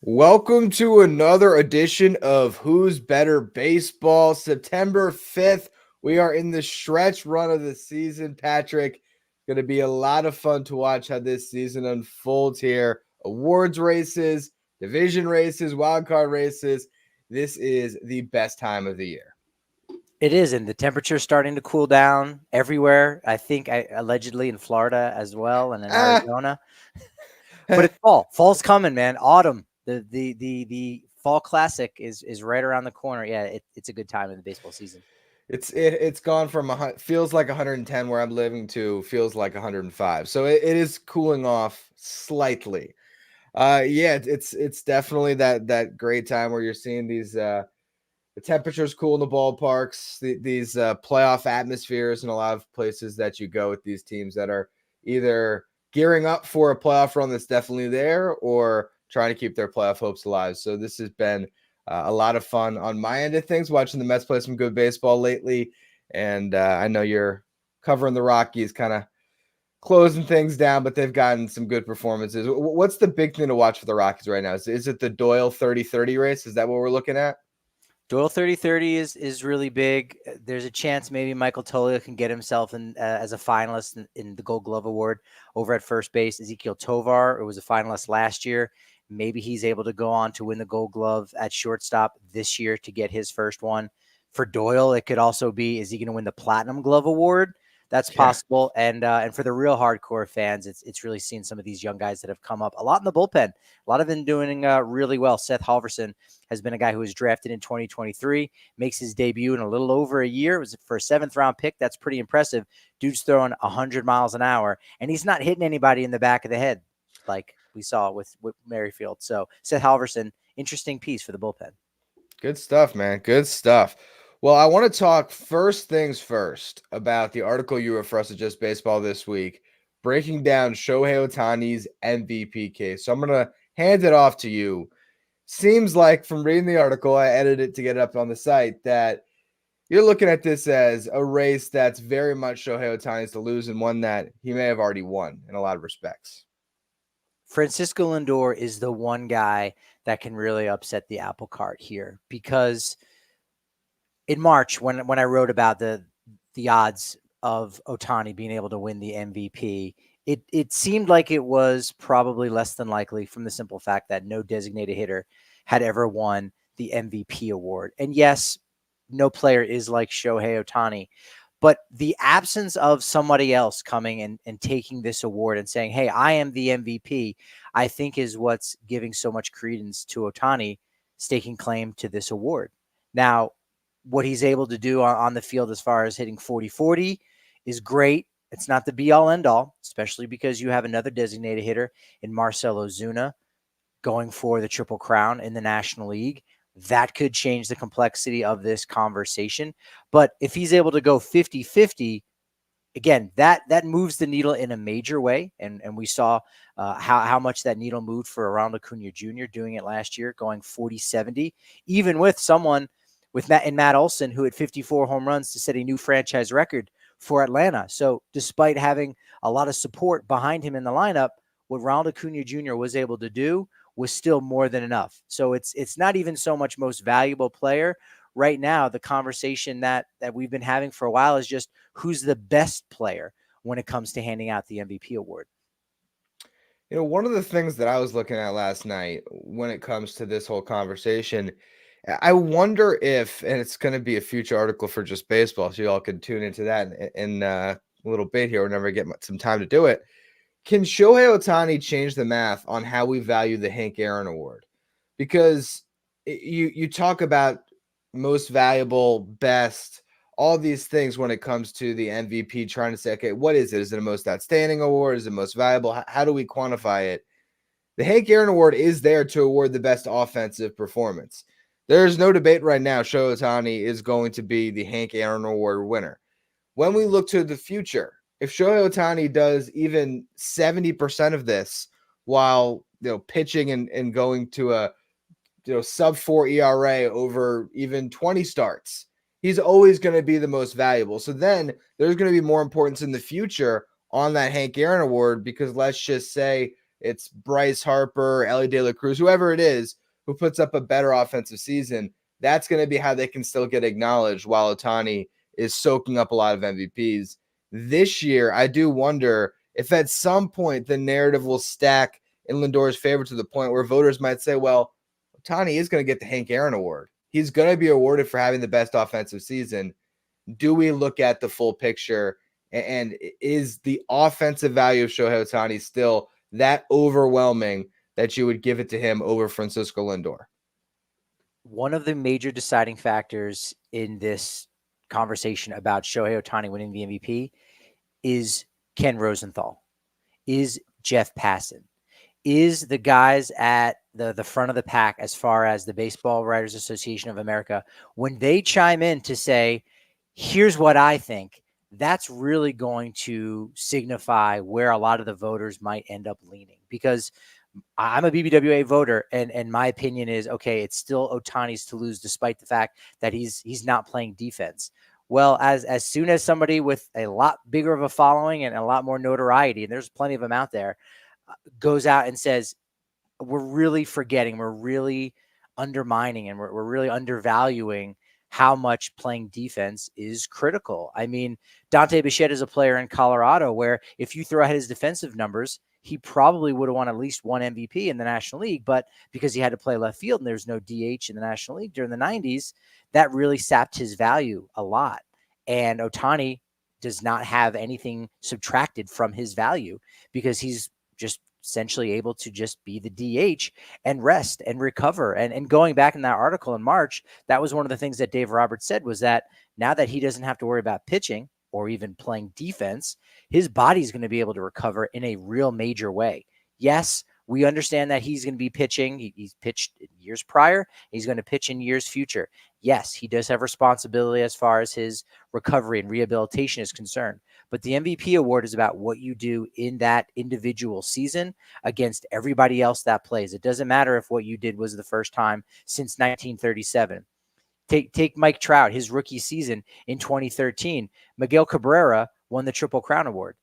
Welcome to another edition of Who's Better Baseball. September 5th, we are in the stretch run of the season, Patrick. Going to be a lot of fun to watch how this season unfolds here. Awards races, division races, wildcard races. This is the best time of the year. It is, and the temperature's starting to cool down everywhere. I think allegedly in Florida as well, and in Ah, Arizona. But it's fall. Fall's coming, man. Autumn. The fall classic is right around the corner. Yeah, it's a good time in the baseball season. it's gone from feels like 110 where I'm living to feels like 105. So it is cooling off slightly. Yeah, it's definitely that great time where you're seeing these the temperatures cool in the ballparks, these playoff atmospheres in a lot of places that you go with these teams that are either gearing up for a playoff run that's definitely there or trying to keep their playoff hopes alive. So this has been a lot of fun on my end of things, watching the Mets play some good baseball lately. And I know you're covering the Rockies, kind of closing things down, but they've gotten some good performances. What's the big thing to watch for the Rockies right now? Is it the Doyle 30-30 race? Is that what we're looking at? Doyle 30-30 is really big. There's a chance maybe Michael Toglia can get himself in as a finalist in the Gold Glove Award over at first base. Ezekiel Tovar, who was a finalist last year, maybe he's able to go on to win the Gold Glove at shortstop this year to get his first one. For Doyle, it could also be, is he going to win the Platinum Glove Award? That's Yeah. possible. And for the real hardcore fans, it's really seen some of these young guys that have come up a lot in the bullpen. A lot of them doing really well. Seth Halverson has been a guy who was drafted in 2023, makes his debut in a little over a year. It was for a seventh-round pick. That's pretty impressive. Dude's throwing 100 miles an hour, and he's not hitting anybody in the back of the head like we saw with Merrifield. So Seth Halverson, interesting piece for the bullpen. Good stuff, man. Good stuff. Well, I want to talk first things first about the article you wrote for us at Just Baseball this week, breaking down Shohei Ohtani's MVP case. So I'm going to hand it off to you. Seems like from reading the article, I edited it to get it up on the site, that you're looking at this as a race that's very much Shohei Ohtani's to lose and one that he may have already won in a lot of respects. Francisco Lindor is the one guy that can really upset the apple cart here, because in March, when I wrote about the odds of Ohtani being able to win the MVP, it seemed like it was probably less than likely, from the simple fact that no designated hitter had ever won the MVP award. And yes, no player is like Shohei Ohtani, but the absence of somebody else coming and taking this award and saying, "Hey, I am the MVP," I think is what's giving so much credence to Ohtani staking claim to this award. Now, what he's able to do on the field as far as hitting 40-40 is great. It's not the be-all, end-all, especially because you have another designated hitter in Marcell Ozuna going for the Triple Crown in the National League. That could change the complexity of this conversation. But if he's able to go 50-50, again, that moves the needle in a major way. And we saw how much that needle moved for Ronald Acuna Jr. doing it last year, going 40-70, even with someone with Matt Olson, who had 54 home runs to set a new franchise record for Atlanta. So despite having a lot of support behind him in the lineup, what Ronald Acuna Jr. was able to do was still more than enough. So it's not even so much most valuable player. Right now, the conversation that we've been having for a while is just who's the best player when it comes to handing out the MVP award. One of the things that I was looking at last night when it comes to this whole conversation, I wonder if, and it's going to be a future article for Just Baseball, so y'all can tune into that in a little bit here whenever I get some time to do it. Can Shohei Ohtani change the math on how we value the Hank Aaron Award? Because you talk about most valuable, best, all these things when it comes to the MVP, trying to say, okay, what is it? Is it a most outstanding award? Is it most valuable? How do we quantify it? The Hank Aaron Award is there to award the best offensive performance. There's no debate right now. Shohei Ohtani is going to be the Hank Aaron Award winner. When we look to the future, if Shohei Ohtani does even 70% of this while pitching and going to a sub-4 ERA over even 20 starts, he's always going to be the most valuable. So then there's going to be more importance in the future on that Hank Aaron Award, because let's just say it's Bryce Harper, Ellie De La Cruz, whoever it is who puts up a better offensive season, that's going to be how they can still get acknowledged while Ohtani is soaking up a lot of MVPs. This year, I do wonder if at some point the narrative will stack in Lindor's favor to the point where voters might say, well, Ohtani is going to get the Hank Aaron Award. He's going to be awarded for having the best offensive season. Do we look at the full picture? And is the offensive value of Shohei Ohtani still that overwhelming that you would give it to him over Francisco Lindor? One of the major deciding factors in this conversation about Shohei Ohtani winning the MVP is Ken Rosenthal, is Jeff Passan, is the guys at the front of the pack as far as the Baseball Writers Association of America. When they chime in to say, here's what I think, that's really going to signify where a lot of the voters might end up leaning, because I'm a BBWA voter, and my opinion is, okay, it's still Ohtani's to lose, despite the fact that he's not playing defense. Well, as soon as somebody with a lot bigger of a following and a lot more notoriety, and there's plenty of them out there, goes out and says, we're really forgetting, we're really undermining, and we're really undervaluing how much playing defense is critical. I mean, Dante Bichette is a player in Colorado where if you throw out his defensive numbers, he probably would have won at least one MVP in the National League, but because he had to play left field and there's no DH in the National League during the 90s, that really sapped his value a lot. And Ohtani does not have anything subtracted from his value because he's just essentially able to just be the DH and rest and recover. And going back in that article in March, that was one of the things that Dave Roberts said, was that now that he doesn't have to worry about pitching or even playing defense, his body's going to be able to recover in a real major way. Yes, we understand that he's going to be pitching. He's pitched years prior. He's going to pitch in years future. Yes, he does have responsibility as far as his recovery and rehabilitation is concerned. But the MVP award is about what you do in that individual season against everybody else that plays. It doesn't matter if what you did was the first time since 1937. Take Mike Trout, his rookie season in 2013. Miguel Cabrera won the Triple Crown Award.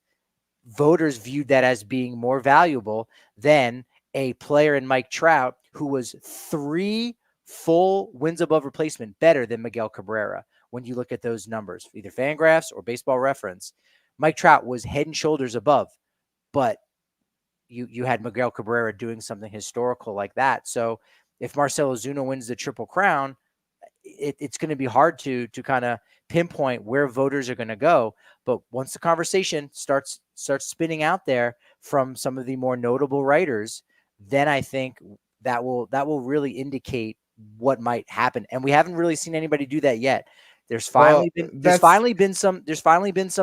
Voters viewed that as being more valuable than a player in Mike Trout who was 3 full wins above replacement better than Miguel Cabrera. When you look at those numbers, either Fangraphs or Baseball Reference, Mike Trout was head and shoulders above, but you had Miguel Cabrera doing something historical like that. So if Marcell Ozuna wins the Triple Crown, it's going to be hard to kind of pinpoint where voters are going to go. But once the conversation starts spinning out there from some of the more notable writers, then I think that will really indicate what might happen. And we haven't really seen anybody do that yet. There's finally been some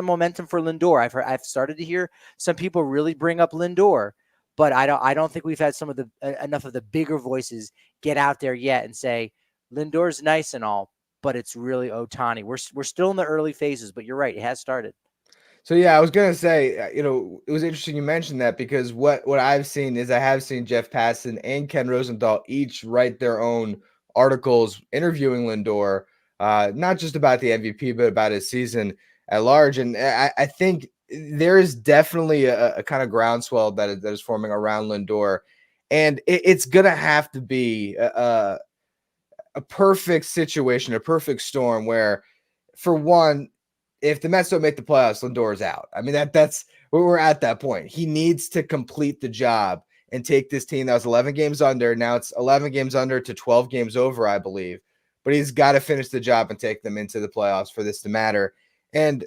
momentum for Lindor. I've started to hear some people really bring up Lindor, but I don't think we've had some of the enough of the bigger voices get out there yet and say Lindor's nice and all, but it's really Ohtani. We're still in the early phases, but you're right, it has started. So yeah, I was gonna say, it was interesting you mentioned that, because what I've seen is I have seen Jeff Passan and Ken Rosenthal each write their own articles interviewing Lindor, not just about the MVP, but about his season at large. And I think there is definitely a kind of groundswell that is forming around Lindor, and it's gonna have to be a perfect situation, a perfect storm where, for one, if the Mets don't make the playoffs, Lindor's out. I mean, that's where we're at that point. He needs to complete the job and take this team that was 11 games under. Now it's 11 games under to 12 games over, I believe. But he's got to finish the job and take them into the playoffs for this to matter. And,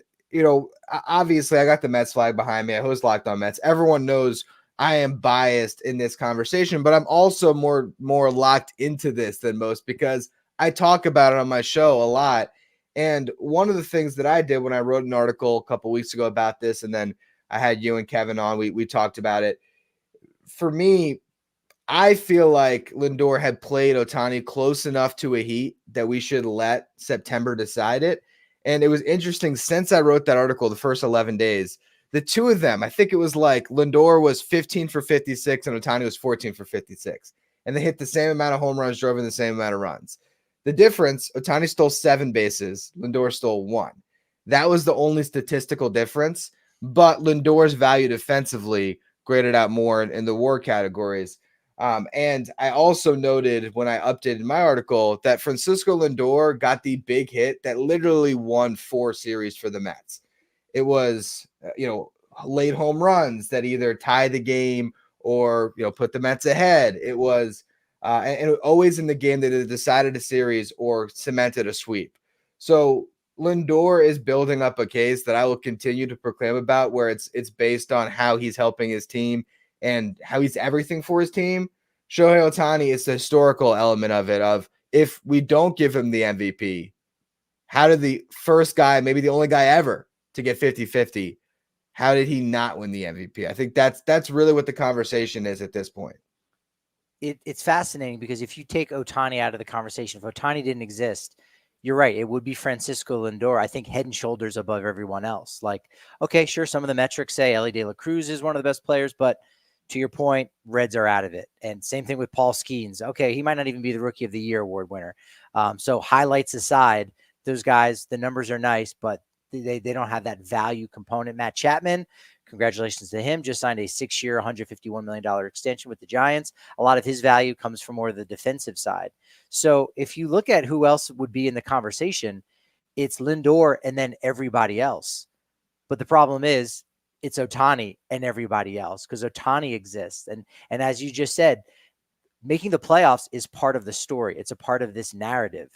obviously I got the Mets flag behind me. I host Locked On Mets. Everyone knows I am biased in this conversation, but I'm also more locked into this than most because I talk about it on my show a lot. And one of the things that I did when I wrote an article a couple weeks ago about this, and then I had you and Kevin on, we talked about it. For me, I feel like Lindor had played Ohtani close enough to a heat that we should let September decide it. And it was interesting, since I wrote that article, the first 11 days, the two of them, I think it was like Lindor was 15 for 56 and Ohtani was 14 for 56. And they hit the same amount of home runs, drove in the same amount of runs. The difference, Ohtani stole 7 bases, Lindor stole 1. That was the only statistical difference, but Lindor's value defensively graded out more in the WAR categories. And I also noted when I updated my article that Francisco Lindor got the big hit that literally won 4 series for the Mets. It was, late home runs that either tied the game or, put the Mets ahead. It was, and always in the game that either decided a series or cemented a sweep. So Lindor is building up a case that I will continue to proclaim about, where it's based on how he's helping his team and how he's everything for his team. Shohei Ohtani is the historical element of it, of if we don't give him the MVP, how did the first guy, maybe the only guy ever to get 50-50, how did he not win the MVP? I think that's really what the conversation is at this point. It's fascinating because if you take Ohtani out of the conversation, if Ohtani didn't exist, you're right, it would be Francisco Lindor, I think, head and shoulders above everyone else. Like, okay, sure, some of the metrics say Ellie De La Cruz is one of the best players, but to your point, Reds are out of it. And same thing with Paul Skeens. Okay, he might not even be the Rookie of the Year award winner. So highlights aside, those guys, the numbers are nice, but they don't have that value component. Matt Chapman, congratulations to him, just signed a 6-year, $151 million extension with the Giants. A lot of his value comes from more of the defensive side. So if you look at who else would be in the conversation, it's Lindor and then everybody else. But the problem is it's Ohtani and everybody else, because Ohtani exists. And as you just said, making the playoffs is part of the story. It's a part of this narrative.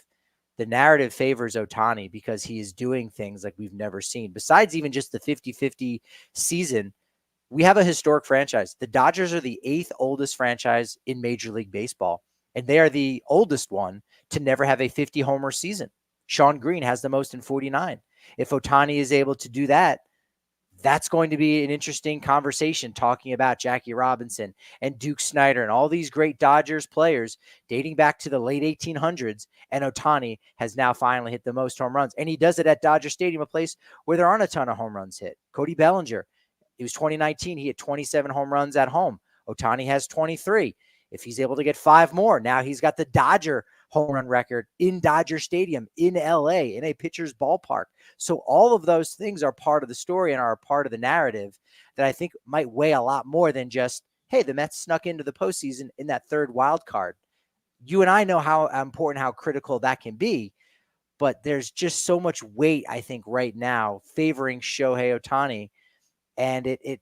The narrative favors Ohtani because he is doing things like we've never seen. Besides even just the 50-50 season, we have a historic franchise. The Dodgers are the 8th oldest franchise in Major League Baseball, and they are the oldest one to never have a 50-homer season. Sean Green has the most in 49. If Ohtani is able to do that, that's going to be an interesting conversation, talking about Jackie Robinson and Duke Snider and all these great Dodgers players dating back to the late 1800s. And Ohtani has now finally hit the most home runs. And he does it at Dodger Stadium, a place where there aren't a ton of home runs hit. Cody Bellinger, it was 2019. He hit 27 home runs at home. Ohtani has 23. If he's able to get 5 more, now he's got the Dodger home run record in Dodger Stadium in LA in a pitcher's ballpark. So all of those things are part of the story and are a part of the narrative that I think might weigh a lot more than just, hey, the Mets snuck into the postseason in that third wild card. You and I know how important, how critical that can be, but there's just so much weight, I think, right now favoring Shohei Ohtani. And it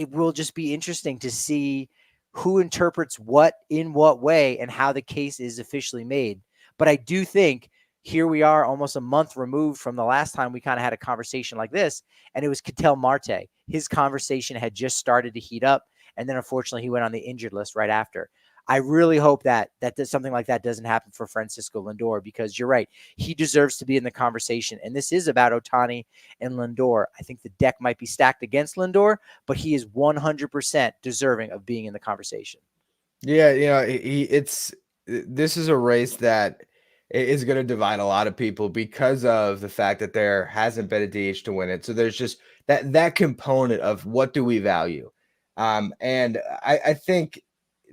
will just be interesting to see who interprets what in what way and how the case is officially made. But I do think here we are almost a month removed from the last time we kind of had a conversation like this, and it was Ketel Marte. His conversation had just started to heat up, and then unfortunately he went on the injured list right after. I really hope that something like that doesn't happen for Francisco Lindor, because you're right. He deserves to be in the conversation. And this is about Ohtani and Lindor. I think the deck might be stacked against Lindor, but he is 100% deserving of being in the conversation. Yeah, this is a race that is going to divide a lot of people because of the fact that there hasn't been a DH to win it. So there's just that component of what do we value? And I think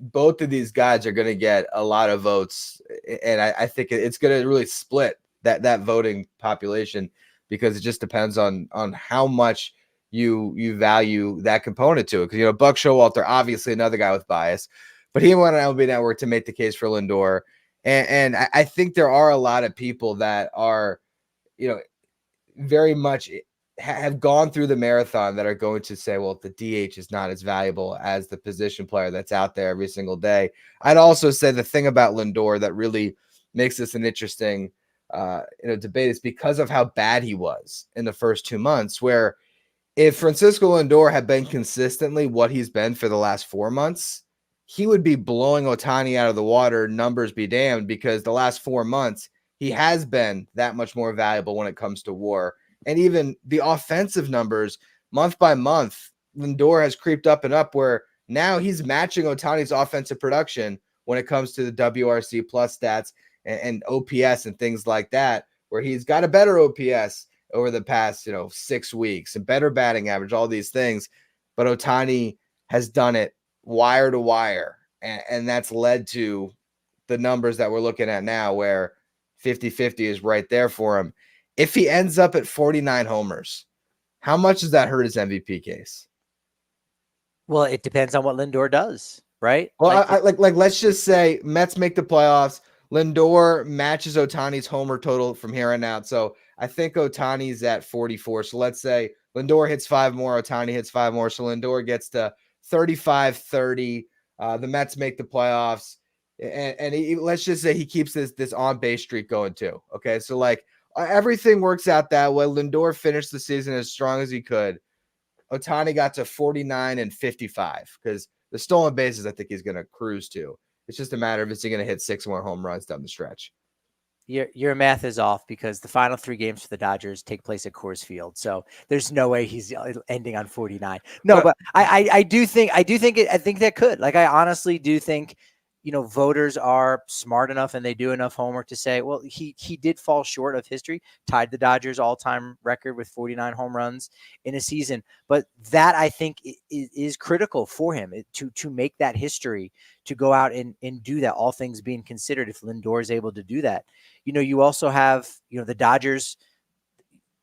both of these guys are going to get a lot of votes, and I think it's going to really split that voting population, because it just depends on how much you value that component to it. Because Buck Showalter, obviously another guy with bias, but he went on MLB Network to make the case for Lindor, and I think there are a lot of people that are very much have gone through the marathon that are going to say, well, the DH is not as valuable as the position player that's out there every single day. I'd also say the thing about Lindor that really makes this an interesting debate is because of how bad he was in the first 2 months, where if Francisco Lindor had been consistently what he's been for the last 4 months, he would be blowing Ohtani out of the water, numbers be damned, because the last 4 months, he has been that much more valuable when it comes to WAR. And even the offensive numbers, month by month, Lindor has creeped up and up, where now he's matching Ohtani's offensive production when it comes to the WRC plus stats and OPS and things like that, where he's got a better OPS over the past 6 weeks and better batting average, all these things. But Ohtani has done it wire to wire, and that's led to the numbers that we're looking at now, where 50-50 is right there for him. If he ends up at 49 homers, how much does that hurt his MVP case? Well, it depends on what Lindor does, right? Well, Like, like let's just say Mets make the playoffs. Lindor matches Otani's homer total from here on out. So I think Otani's at 44. So let's say Lindor hits 5 more, Otani hits 5 more. So Lindor gets to 35-30. The Mets make the playoffs. And let's just say he keeps this on base streak going too. Okay. So like everything works out that way. Lindor finished the season as strong as he could. Otani got to 49 and 55 because the stolen bases, I think he's going to cruise to. It's just a matter of is he going to hit 6 more home runs down the stretch. your math is off because the final 3 games for the Dodgers take place at Coors Field, so there's no way he's ending on 49. No, but I do think I think that could. Like, I honestly do think, voters are smart enough and they do enough homework to say, well, he did fall short of history, tied the Dodgers all-time record with 49 home runs in a season. But that, I think, is critical for him to make that history, to go out and do that, all things being considered, if Lindor is able to do that. You also have, the Dodgers,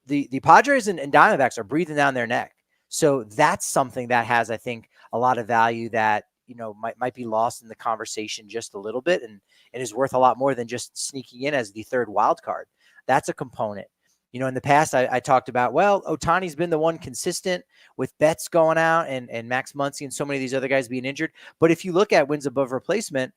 the Padres and Diamondbacks are breathing down their neck. So that's something that has, I think, a lot of value that, might be lost in the conversation just a little bit, and is worth a lot more than just sneaking in as the third wild card. That's a component. In the past, I talked about, well, Otani's been the one consistent with Betts going out and Max Muncy and so many of these other guys being injured. But if you look at wins above replacement,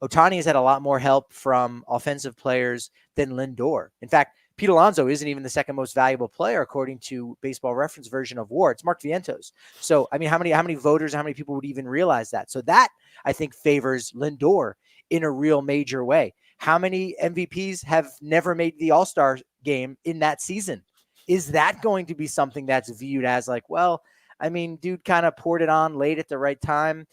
Otani has had a lot more help from offensive players than Lindor. In fact, Pete Alonso isn't even the second most valuable player according to Baseball Reference version of WAR. It's Mark Vientos. So, I mean, how many voters, how many people would even realize that? So that, I think, favors Lindor in a real major way. How many MVPs have never made the All-Star game in that season? Is that going to be something that's viewed as like, well, I mean, dude kind of poured it on late at the right time?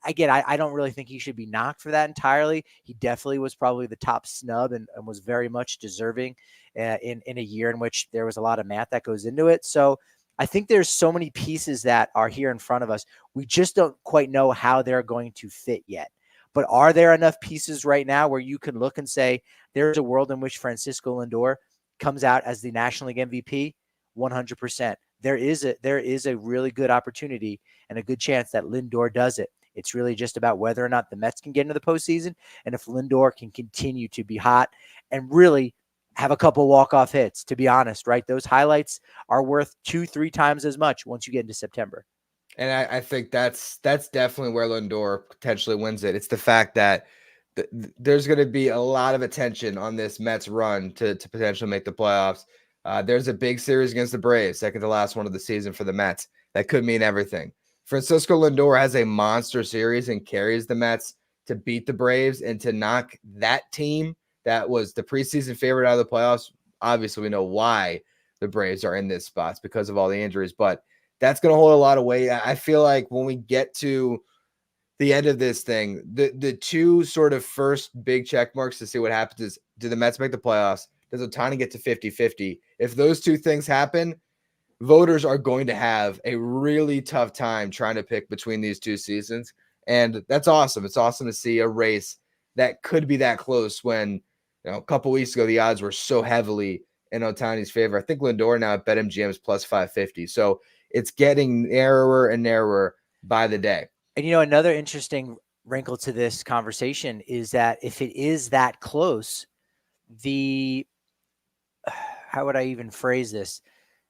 Again, I don't really think he should be knocked for that entirely. He definitely was probably the top snub and was very much deserving in a year in which there was a lot of math that goes into it. So I think there's so many pieces that are here in front of us. We just don't quite know how they're going to fit yet. But are there enough pieces right now where you can look and say there's a world in which Francisco Lindor comes out as the National League MVP? 100%. There is a really good opportunity and a good chance that Lindor does it. It's really just about whether or not the Mets can get into the postseason, and if Lindor can continue to be hot and really have a couple walk-off hits, to be honest, right? Those highlights are worth 2-3 times as much once you get into September. And I think that's definitely where Lindor potentially wins it. It's the fact that there's going to be a lot of attention on this Mets run to potentially make the playoffs. There's a big series against the Braves, second to last one of the season for the Mets. That could mean everything. Francisco Lindor has a monster series and carries the Mets to beat the Braves and to knock that team that was the preseason favorite out of the playoffs. Obviously, we know why the Braves are in this spot. It's because of all the injuries, but that's going to hold a lot of weight. I feel like when we get to the end of this thing, the two sort of first big check marks to see what happens is, do the Mets make the playoffs? Does Otani get to 50-50? If those two things happen, voters are going to have a really tough time trying to pick between these two seasons. And that's awesome. It's awesome to see a race that could be that close when, a couple weeks ago, the odds were so heavily in Otani's favor. I think Lindor now at BetMGM is plus 550. So it's getting narrower and narrower by the day. And, another interesting wrinkle to this conversation is that if it is that close, how would I even phrase this?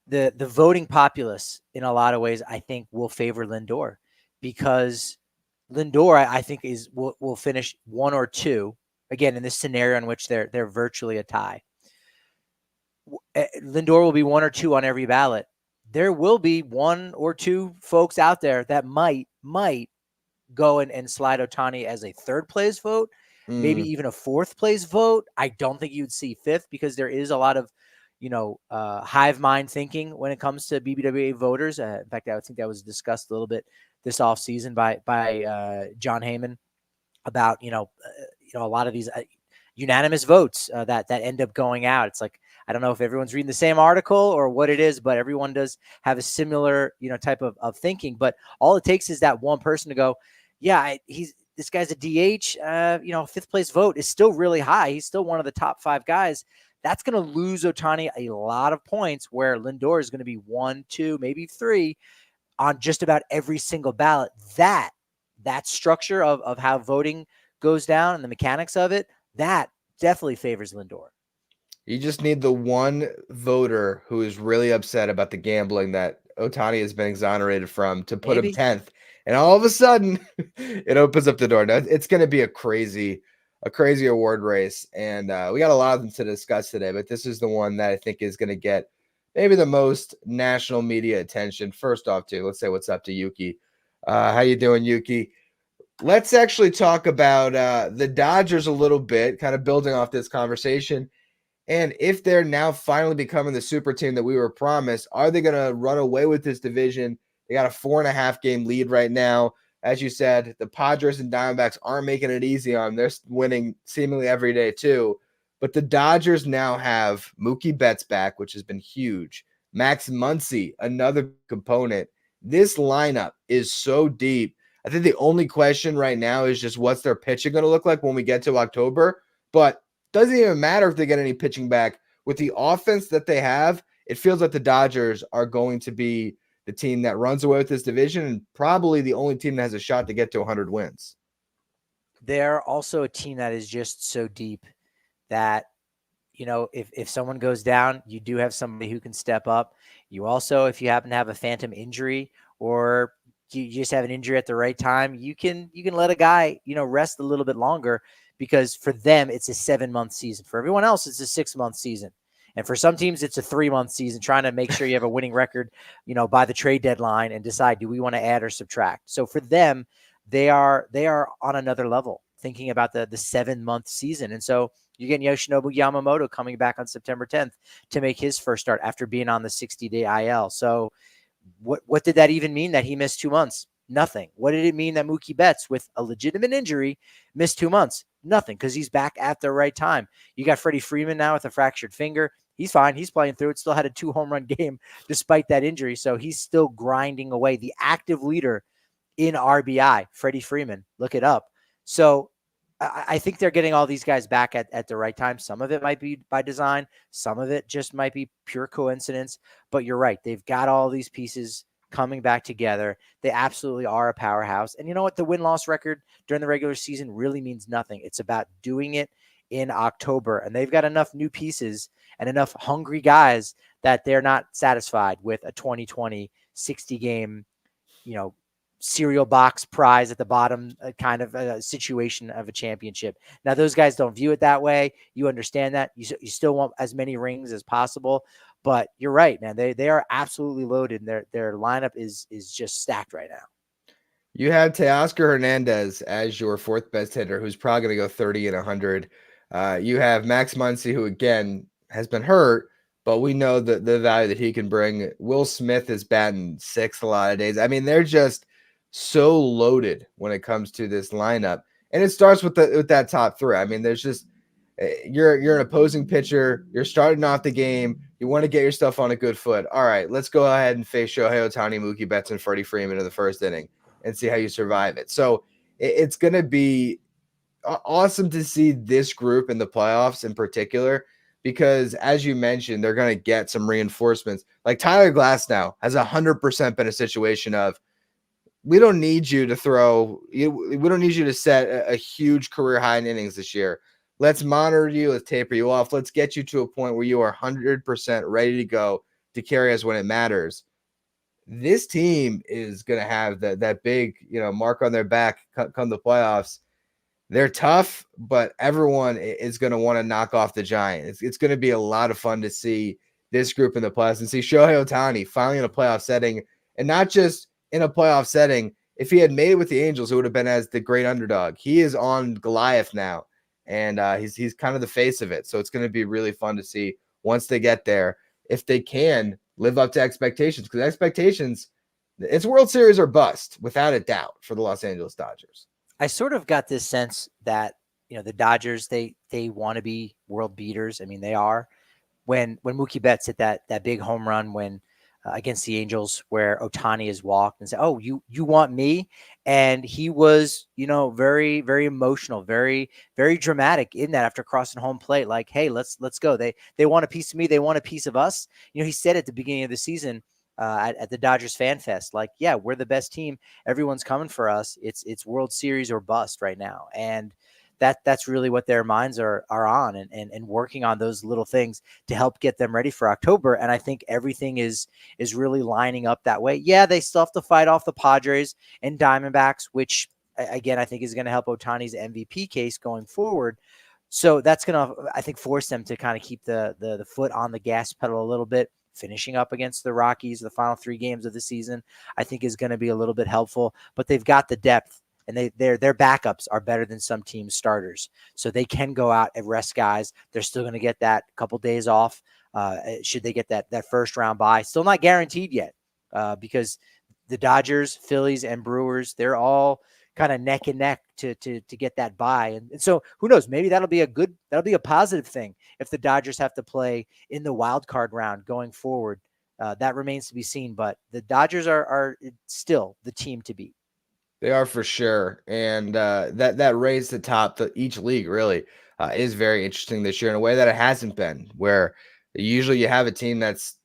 The voting populace in a lot of ways, I think, will favor Lindor, because Lindor, I think, will finish 1 or 2 again in this scenario in which they're virtually a tie. Lindor will be 1 or 2 on every ballot. There will be 1 or 2 folks out there that might go and slide Otani as a third place vote, maybe even a fourth place vote. I don't think you'd see fifth, because there is a lot of hive mind thinking when it comes to BBWA voters. In fact, I think that was discussed a little bit this offseason by John Heyman about a lot of these unanimous votes that end up going out. It's like, I don't know if everyone's reading the same article or what it is, but everyone does have a similar type of thinking. But all it takes is that one person to go, yeah, this guy's a DH. Fifth place vote is still really high. He's still one of the top 5 guys. That's going to lose Otani a lot of points, where Lindor is going to be 1, 2, maybe 3 on just about every single ballot. That structure of how voting goes down and the mechanics of it, that definitely favors Lindor. You just need the one voter who is really upset about the gambling that Otani has been exonerated from to put him Maybe 10th. And all of a sudden, it opens up the door. Now, it's going to be a crazy award race. And we got a lot of them to discuss today, but this is the one that I think is going to get maybe the most national media attention. First off, too, let's say what's up to Yuki. How you doing, Yuki? Let's actually talk about the Dodgers a little bit, kind of building off this conversation. And if they're now finally becoming the super team that we were promised, are they going to run away with this division? They got a 4.5 game lead right now. As you said, the Padres and Diamondbacks aren't making it easy on them. They're winning seemingly every day too. But the Dodgers now have Mookie Betts back, which has been huge. Max Muncy, another component. This lineup is so deep. I think the only question right now is just what's their pitching going to look like when we get to October. But doesn't even matter if they get any pitching back. With the offense that they have, it feels like the Dodgers are going to be the team that runs away with this division and probably the only team that has a shot to get to 100 wins. They're also a team that is just so deep that, if someone goes down, you do have somebody who can step up. You also, if you happen to have a phantom injury or you just have an injury at the right time, you can let a guy, rest a little bit longer, because for them, it's a 7-month season. For everyone else, it's a 6-month season. And for some teams, it's a 3-month season, trying to make sure you have a winning record, by the trade deadline and decide, do we want to add or subtract? So for them, they are on another level, thinking about the 7-month season. And so you get Yoshinobu Yamamoto coming back on September 10th to make his first start after being on the 60-day IL. So what did that even mean that he missed 2 months? Nothing. What did it mean that Mookie Betts, with a legitimate injury, missed 2 months? Nothing, because he's back at the right time. You got Freddie Freeman now with a fractured finger. He's fine. He's playing through it. Still had a 2-home-run game despite that injury. So he's still grinding away. The active leader in RBI, Freddie Freeman. Look it up. So I think they're getting all these guys back at the right time. Some of it might be by design. Some of it just might be pure coincidence. But you're right. They've got all these pieces coming back together. They absolutely are a powerhouse. And you know what? The win-loss record during the regular season really means nothing. It's about doing it in October. And they've got enough new pieces and enough hungry guys that they're not satisfied with a 2020 60-game, cereal box prize at the bottom kind of a situation of a championship. Now, those guys don't view it that way. You understand that. You still want as many rings as possible. But you're right, man. They are absolutely loaded. And their lineup is just stacked right now. You have Teoscar Hernandez as your 4th best hitter, who's probably going to go 30 and 100. You have Max Muncy, who again has been hurt, but we know the value that he can bring. Will Smith is batting 6th a lot of days. I mean, they're just so loaded when it comes to this lineup, and it starts with that top 3. I mean, there's just you're an opposing pitcher. You're starting off the game. You want to get yourself on a good foot. All right, let's go ahead and face Shohei Ohtani, Mookie Betts, and Freddie Freeman in the first inning and see how you survive it. So it's going to be awesome to see this group in the playoffs in particular, because as you mentioned, they're going to get some reinforcements. Like Tyler Glasnow has 100% been a situation of, we don't need you to we don't need you to set a huge career high in innings this year. Let's monitor you. Let's taper you off. Let's get you to a point where you are 100% ready to go to carry us when it matters. This team is going to have that big, mark on their back come the playoffs. They're tough, but everyone is going to want to knock off the giant. It's going to be a lot of fun to see this group in the playoffs and see Shohei Ohtani finally in a playoff setting, and not just in a playoff setting. If he had made it with the Angels, it would have been as the great underdog. He is on Goliath now, and he's kind of the face of it. So it's going to be really fun to see once they get there, if they can live up to expectations, because expectations, it's World Series or bust, without a doubt, for the Los Angeles Dodgers. I sort of got this sense that, the Dodgers, they want to be world beaters. I mean, they are. When Mookie Betts hit that big home run against the Angels, where Ohtani is walked and said, "Oh, you want me?" And he was, very, very emotional, very, very dramatic in that after crossing home plate, like, "Hey, let's go. They want a piece of me. They want a piece of us." He said at the beginning of the season, at the Dodgers Fan Fest. Like, yeah, we're the best team. Everyone's coming for us. It's World Series or bust right now, and that's really what their minds are on, and working on those little things to help get them ready for October. And I think everything is really lining up that way. Yeah, they still have to fight off the Padres and Diamondbacks, which again I think is going to help Ohtani's MVP case going forward. So that's going to, I think, force them to kind of keep the foot on the gas pedal a little bit. Finishing up against the Rockies, the final 3 games of the season, I think is going to be a little bit helpful. But they've got the depth, and their backups are better than some teams' starters, so they can go out and rest guys. They're still going to get that couple days off. Should they get that first round bye? Still not guaranteed yet, because the Dodgers, Phillies, and Brewers, they're all kind of neck and neck to get that bye. And so who knows, maybe that'll be a positive thing if the Dodgers have to play in the wild card round going forward. That remains to be seen, but the Dodgers are still the team to beat. They are for sure. And that race to top each league really is very interesting this year in a way that it hasn't been, where usually you have a team that's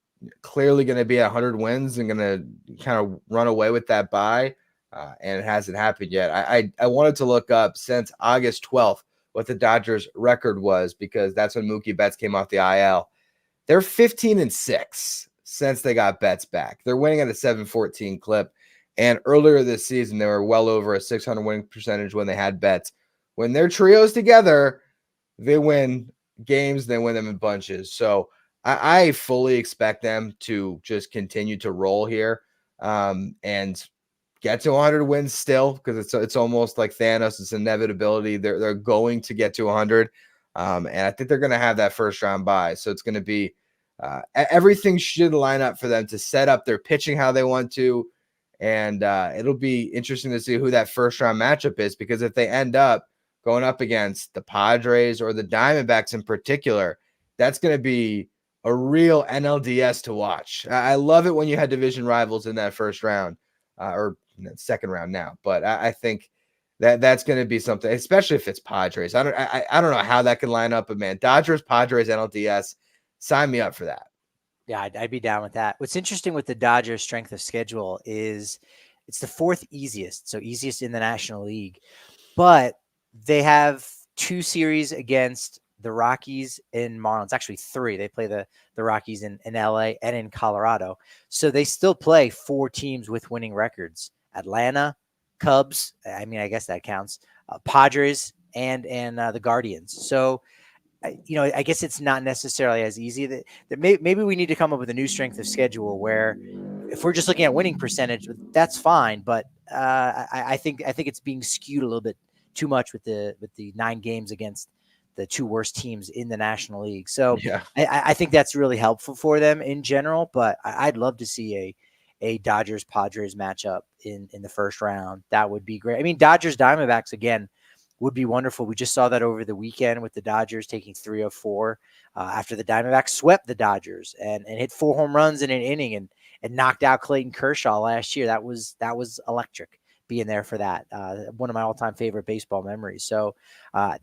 clearly going to be at 100 wins and going to kind of run away with that bye. And it hasn't happened yet. I wanted to look up since August 12th what the Dodgers record was, because that's when Mookie Betts came off the IL. They're 15-6 since they got Betts back. They're winning at a 714 clip. And earlier this season, they were well over a 600 winning percentage when they had Betts. When their trios together, they win games, they win them in bunches. So I fully expect them to just continue to roll here and get to 100 wins still, because it's almost like Thanos. It's inevitability. They're going to get to 100. And I think they're going to have that first round bye. So it's going to be everything should line up for them to set up their pitching how they want to. And it'll be interesting to see who that first round matchup is, because if they end up going up against the Padres or the Diamondbacks in particular, that's going to be a real NLDS to watch. I love it when you had division rivals in that first round or second round now, but I think that's going to be something, especially if it's Padres. I don't know how that can line up, but man, Dodgers, Padres, NLDS, sign me up for that. Yeah, I'd be down with that. What's interesting with the Dodgers' strength of schedule is it's the 4th easiest, so easiest in the National League, but they have 2 series against the Rockies and Marlins. Actually 3. They play the Rockies in LA and in Colorado. So they still play 4 teams with winning records. Atlanta, Cubs, I mean, I guess that counts, Padres, and the Guardians. So, I guess it's not necessarily as easy that maybe we need to come up with a new strength of schedule where if we're just looking at winning percentage, that's fine. But I think it's being skewed a little bit too much with the 9 games against the 2 worst teams in the National League. So yeah, I think that's really helpful for them in general, but I'd love to see a Dodgers Padres matchup in the first round. That would be great. I mean, Dodgers Diamondbacks again would be wonderful. We just saw that over the weekend with the Dodgers taking 3 of 4 after the Diamondbacks swept the Dodgers and hit 4 home runs in an inning and knocked out Clayton Kershaw last year. That was electric being there for that. One of my all-time favorite baseball memories. So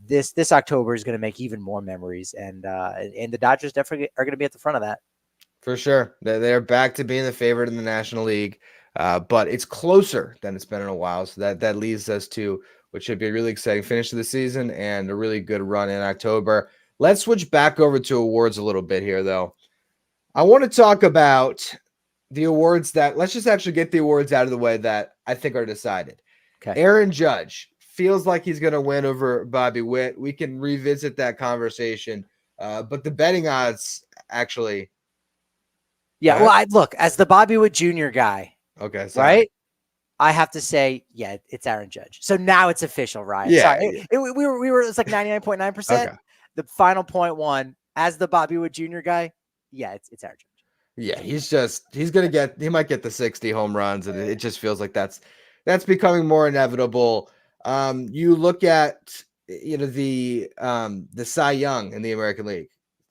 this October is going to make even more memories, and the Dodgers definitely are going to be at the front of that. For sure. They're back to being the favorite in the National League, but it's closer than it's been in a while. So that leads us to what should be a really exciting finish to the season and a really good run in October. Let's switch back over to awards a little bit here, though. I want to talk about the awards let's just actually get the awards out of the way that I think are decided. Okay. Aaron Judge feels like he's going to win over Bobby Witt. We can revisit that conversation, but the betting odds actually... Yeah, well, look, as the Bobby Witt Jr. guy, okay, sorry. Right? I have to say, yeah, it's Aaron Judge. So now it's official, Ryan. Yeah, sorry. We were it's like 99.9%. Okay. The final 0.1 as the Bobby Witt Jr. guy, yeah, it's Aaron Judge. Yeah, he might get the 60 home runs, and it just feels like that's becoming more inevitable. You look at the Cy Young in the American League.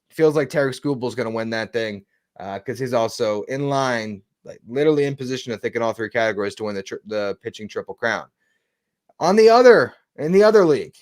Feels like Tarek Skubal is going to win that thing because he's also in line, like literally in position, I think, in all 3 categories to win the pitching Triple Crown. In the other league,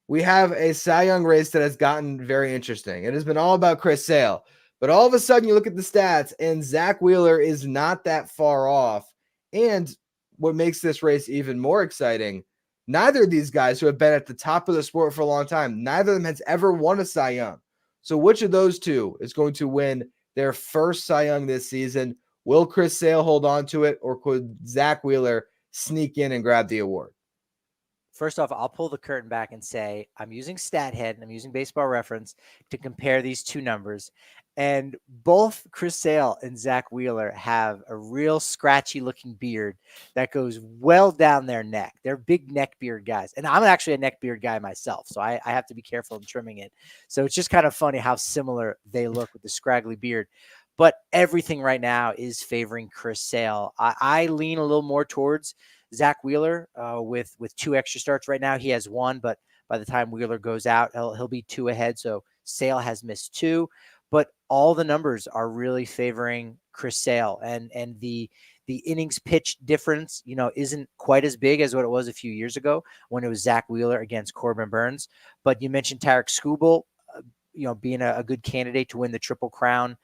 we have a Cy Young race that has gotten very interesting. It has been all about Chris Sale. But all of a sudden, you look at the stats, and Zach Wheeler is not that far off. And what makes this race even more exciting, neither of these guys who have been at the top of the sport for a long time, neither of them has ever won a Cy Young. So which of those two is going to win their first Cy Young this season? Will Chris Sale hold on to it, or could Zach Wheeler sneak in and grab the award? First off, I'll pull the curtain back and say I'm using StatHead and I'm using Baseball Reference to compare these two numbers. And both Chris Sale and Zach Wheeler have a real scratchy looking beard that goes well down their neck. They're big neck beard guys. And I'm actually a neck beard guy myself, so I have to be careful in trimming it. So it's just kind of funny how similar they look with the scraggly beard. But everything right now is favoring Chris Sale. I lean a little more towards Zach Wheeler with 2 extra starts right now. He has 1, but by the time Wheeler goes out, he'll be 2 ahead. So Sale has missed 2. But all the numbers are really favoring Chris Sale, and the innings pitched difference, isn't quite as big as what it was a few years ago when it was Zach Wheeler against Corbin Burns. But you mentioned Tarek Skubal, being a good candidate to win the Triple Crown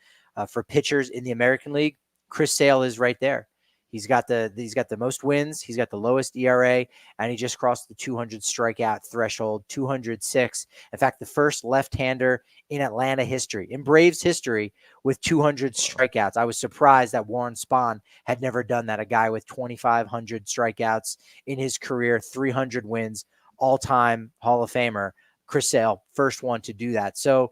for pitchers in the American League. Chris Sale is right there. He's got the most wins. He's got the lowest ERA, and he just crossed the 200 strikeout threshold, 206. In fact, the first left-hander in Atlanta history, in Braves history, with 200 strikeouts. I was surprised that Warren Spahn had never done that. A guy with 2,500 strikeouts in his career, 300 wins, all-time Hall of Famer. Chris Sale, first one to do that. So,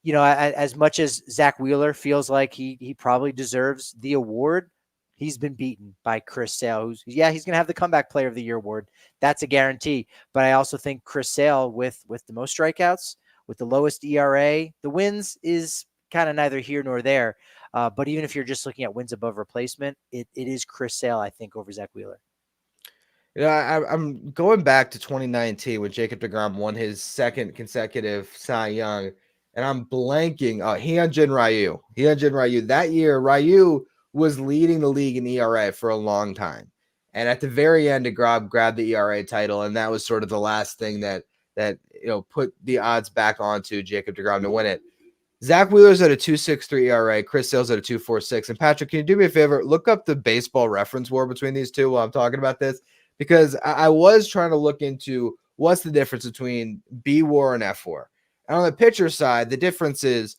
as much as Zach Wheeler feels like he probably deserves the award, he's been beaten by Chris Sale, he's going to have the Comeback Player of the Year award. That's a guarantee. But I also think Chris Sale, with the most strikeouts, with the lowest ERA, the wins is kind of neither here nor there. But even if you're just looking at wins above replacement, it is Chris Sale, I think, over Zach Wheeler. I'm going back to 2019 when Jacob deGrom won his second consecutive Cy Young, and I'm blanking. Hyunjin Ryu. That year, Ryu was leading the league in ERA for a long time. And at the very end, DeGrom grabbed the ERA title, and that was sort of the last thing that put the odds back onto Jacob deGrom to win it. Zach Wheeler's at a 2.63 ERA. Chris Sale's at a 2.46. And Patrick, can you do me a favor? Look up the Baseball Reference war between these two while I'm talking about this, because I was trying to look into what's the difference between B war and F war. And on the pitcher side, the difference is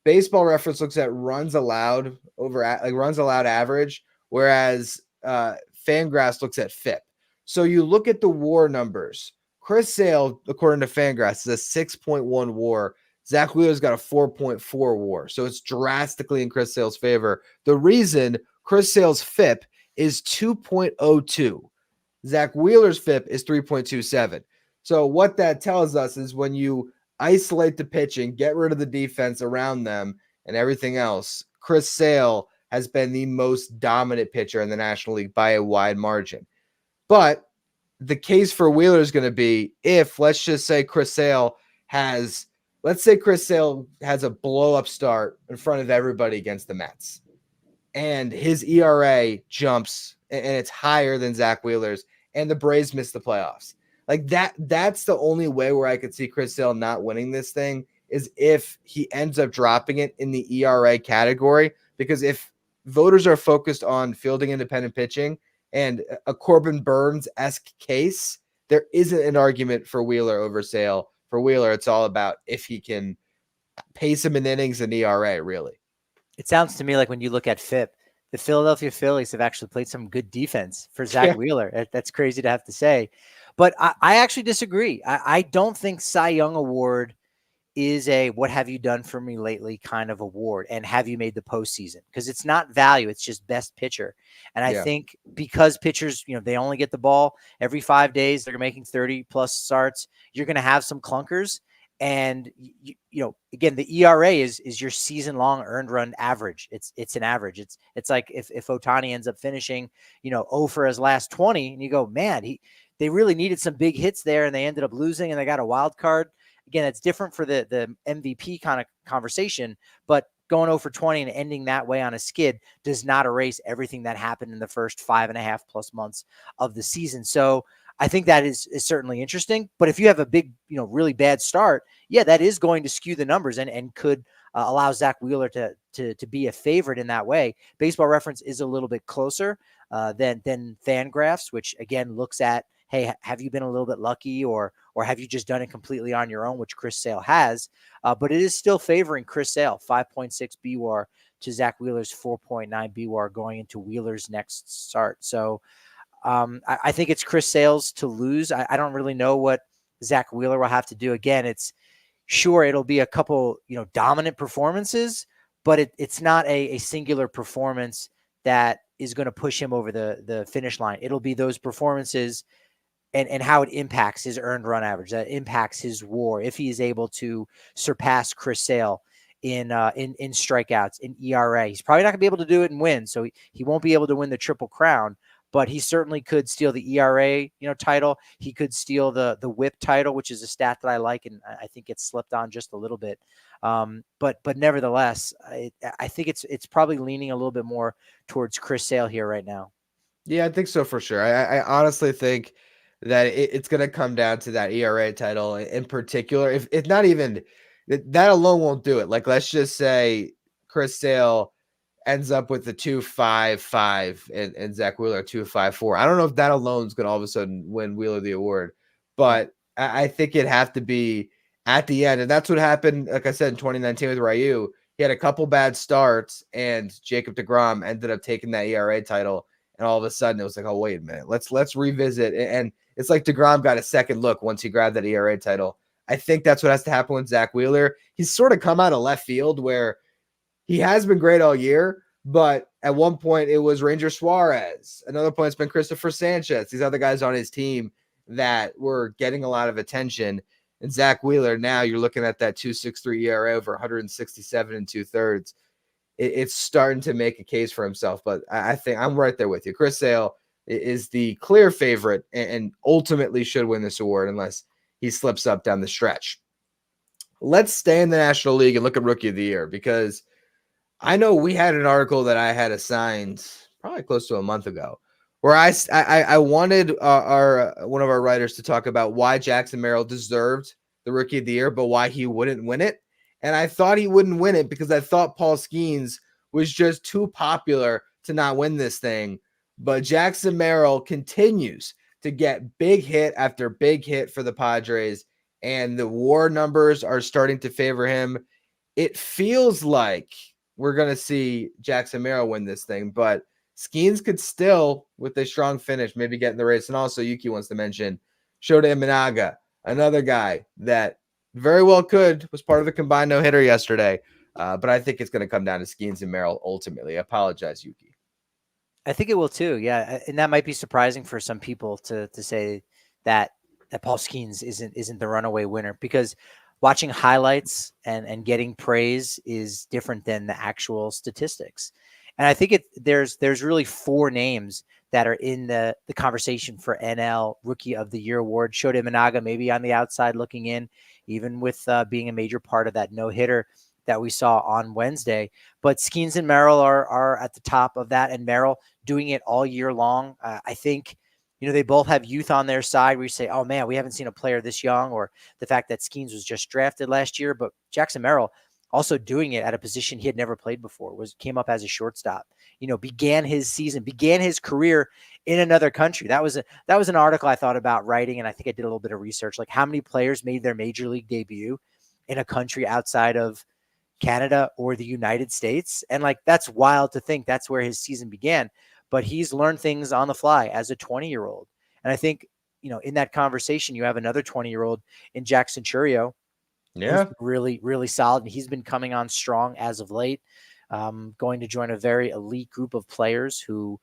Baseball Reference looks at runs allowed average, whereas Fangraphs looks at FIP. So you look at the WAR numbers. Chris Sale, according to Fangraphs, is a 6.1 WAR. Zach Wheeler's got a 4.4 WAR. So it's drastically in Chris Sale's favor. The reason Chris Sale's FIP is 2.02. Zach Wheeler's FIP is 3.27. So what that tells us is when you isolate the pitching, get rid of the defense around them and everything else, Chris Sale has been the most dominant pitcher in the National League by a wide margin. But the case for Wheeler is going to be if, let's say Chris Sale has a blow-up start in front of everybody against the Mets, and his ERA jumps and it's higher than Zach Wheeler's, and the Braves miss the playoffs. Like that's the only way where I could see Chris Sale not winning this thing, is if he ends up dropping it in the ERA category. Because if voters are focused on fielding independent pitching and a Corbin Burns-esque case, there isn't an argument for Wheeler over Sale. For Wheeler, it's all about if he can pace him in innings and ERA, really. It sounds to me like when you look at FIP, the Philadelphia Phillies have actually played some good defense for Zach Wheeler. That's crazy to have to say. But I actually disagree. I don't think Cy Young Award is a what have you done for me lately kind of award, and have you made the postseason? Because it's not value, it's just best pitcher. And I think because pitchers, they only get the ball every 5 days, they're making 30 plus starts, you're going to have some clunkers. And again, the ERA is your season long earned run average. It's an average. It's like if Ohtani ends up finishing, 0 for his last 20, and you go, man, they really needed some big hits there, and they ended up losing, and they got a wild card. Again, it's different for the MVP kind of conversation, but going 0 for 20 and ending that way on a skid does not erase everything that happened in the first 5.5+ months of the season. So I think that is certainly interesting. But if you have a big, really bad start, yeah, that is going to skew the numbers and could allow Zach Wheeler to be a favorite in that way. Baseball Reference is a little bit closer than Fangraphs, which again looks at, hey, have you been a little bit lucky, or have you just done it completely on your own, which Chris Sale has. But it is still favoring Chris Sale, 5.6 BWAR to Zach Wheeler's 4.9 BWAR going into Wheeler's next start. So I think it's Chris Sale's to lose. I don't really know what Zach Wheeler will have to do. Again, it'll be a couple, dominant performances, but it's not a singular performance that is going to push him over the finish line. It'll be those performances and how it impacts his earned run average, that impacts his WAR, if he is able to surpass Chris Sale in strikeouts, in ERA. He's probably not gonna be able to do it in wins, so he won't be able to win the Triple Crown, but he certainly could steal the ERA, title. He could steal the WHIP title, which is a stat that I like, and I think it's slipped on just a little bit. But nevertheless, I think it's probably leaning a little bit more towards Chris Sale here right now. Yeah, I think so for sure. I honestly think that it's going to come down to that ERA title in particular. If not even that alone won't do it. Like, let's just say Chris Sale ends up with the 2.55 and Zach Wheeler 2.54. I don't know if that alone is going to all of a sudden win Wheeler the award, but I think it'd have to be at the end. And that's what happened, like I said, in 2019 with Ryu. He had a couple bad starts, and Jacob deGrom ended up taking that ERA title. And all of a sudden, it was like, oh, wait a minute. Let's revisit. And it's like deGrom got a second look once he grabbed that ERA title. I think that's what has to happen with Zach Wheeler. He's sort of come out of left field where he has been great all year, but at one point it was Ranger Suarez. Another point it's been Christopher Sanchez. These other guys on his team that were getting a lot of attention. And Zach Wheeler, now you're looking at that 2.63 ERA over 167 and 2/3. It's starting to make a case for himself, but I think I'm right there with you. Chris Sale is the clear favorite and ultimately should win this award unless he slips up down the stretch. Let's stay in the National League and look at Rookie of the Year, because I know we had an article that I had assigned probably close to a month ago where I wanted one of our writers to talk about why Jackson Merrill deserved the Rookie of the Year, but why he wouldn't win it. And I thought he wouldn't win it because I thought Paul Skeens was just too popular to not win this thing. But Jackson Merrill continues to get big hit after big hit for the Padres, and the WAR numbers are starting to favor him. It feels like we're going to see Jackson Merrill win this thing, but Skeens could still, with a strong finish, maybe get in the race. And also, Yuki wants to mention Shota Imanaga, another guy that very well was part of the combined no-hitter yesterday. But I think it's going to come down to Skeens and Merrill ultimately. I apologize, Yuki. I think it will too. Yeah. And that might be surprising for some people to say that Paul Skeens isn't the runaway winner, because watching highlights and getting praise is different than the actual statistics. And I think there's really four names that are in the conversation for NL Rookie of the Year award. Shota Imanaga maybe on the outside looking in, even with being a major part of that no-hitter that we saw on Wednesday. But Skeens and Merrill are at the top of that, and Merrill doing it all year long. I think, they both have youth on their side where you say, oh man, we haven't seen a player this young, or the fact that Skeens was just drafted last year. But Jackson Merrill also doing it at a position he had never played before, came up as a shortstop, began his career in another country. That was an article I thought about writing, and I think I did a little bit of research, like how many players made their major league debut in a country outside of Canada or the United States. And like, that's wild to think that's where his season began, but he's learned things on the fly as a 20-year-old. And I think, in that conversation, you have another 20-year-old in Jack Centurio. Yeah. Really, really solid. And he's been coming on strong as of late, going to join a very elite group of players who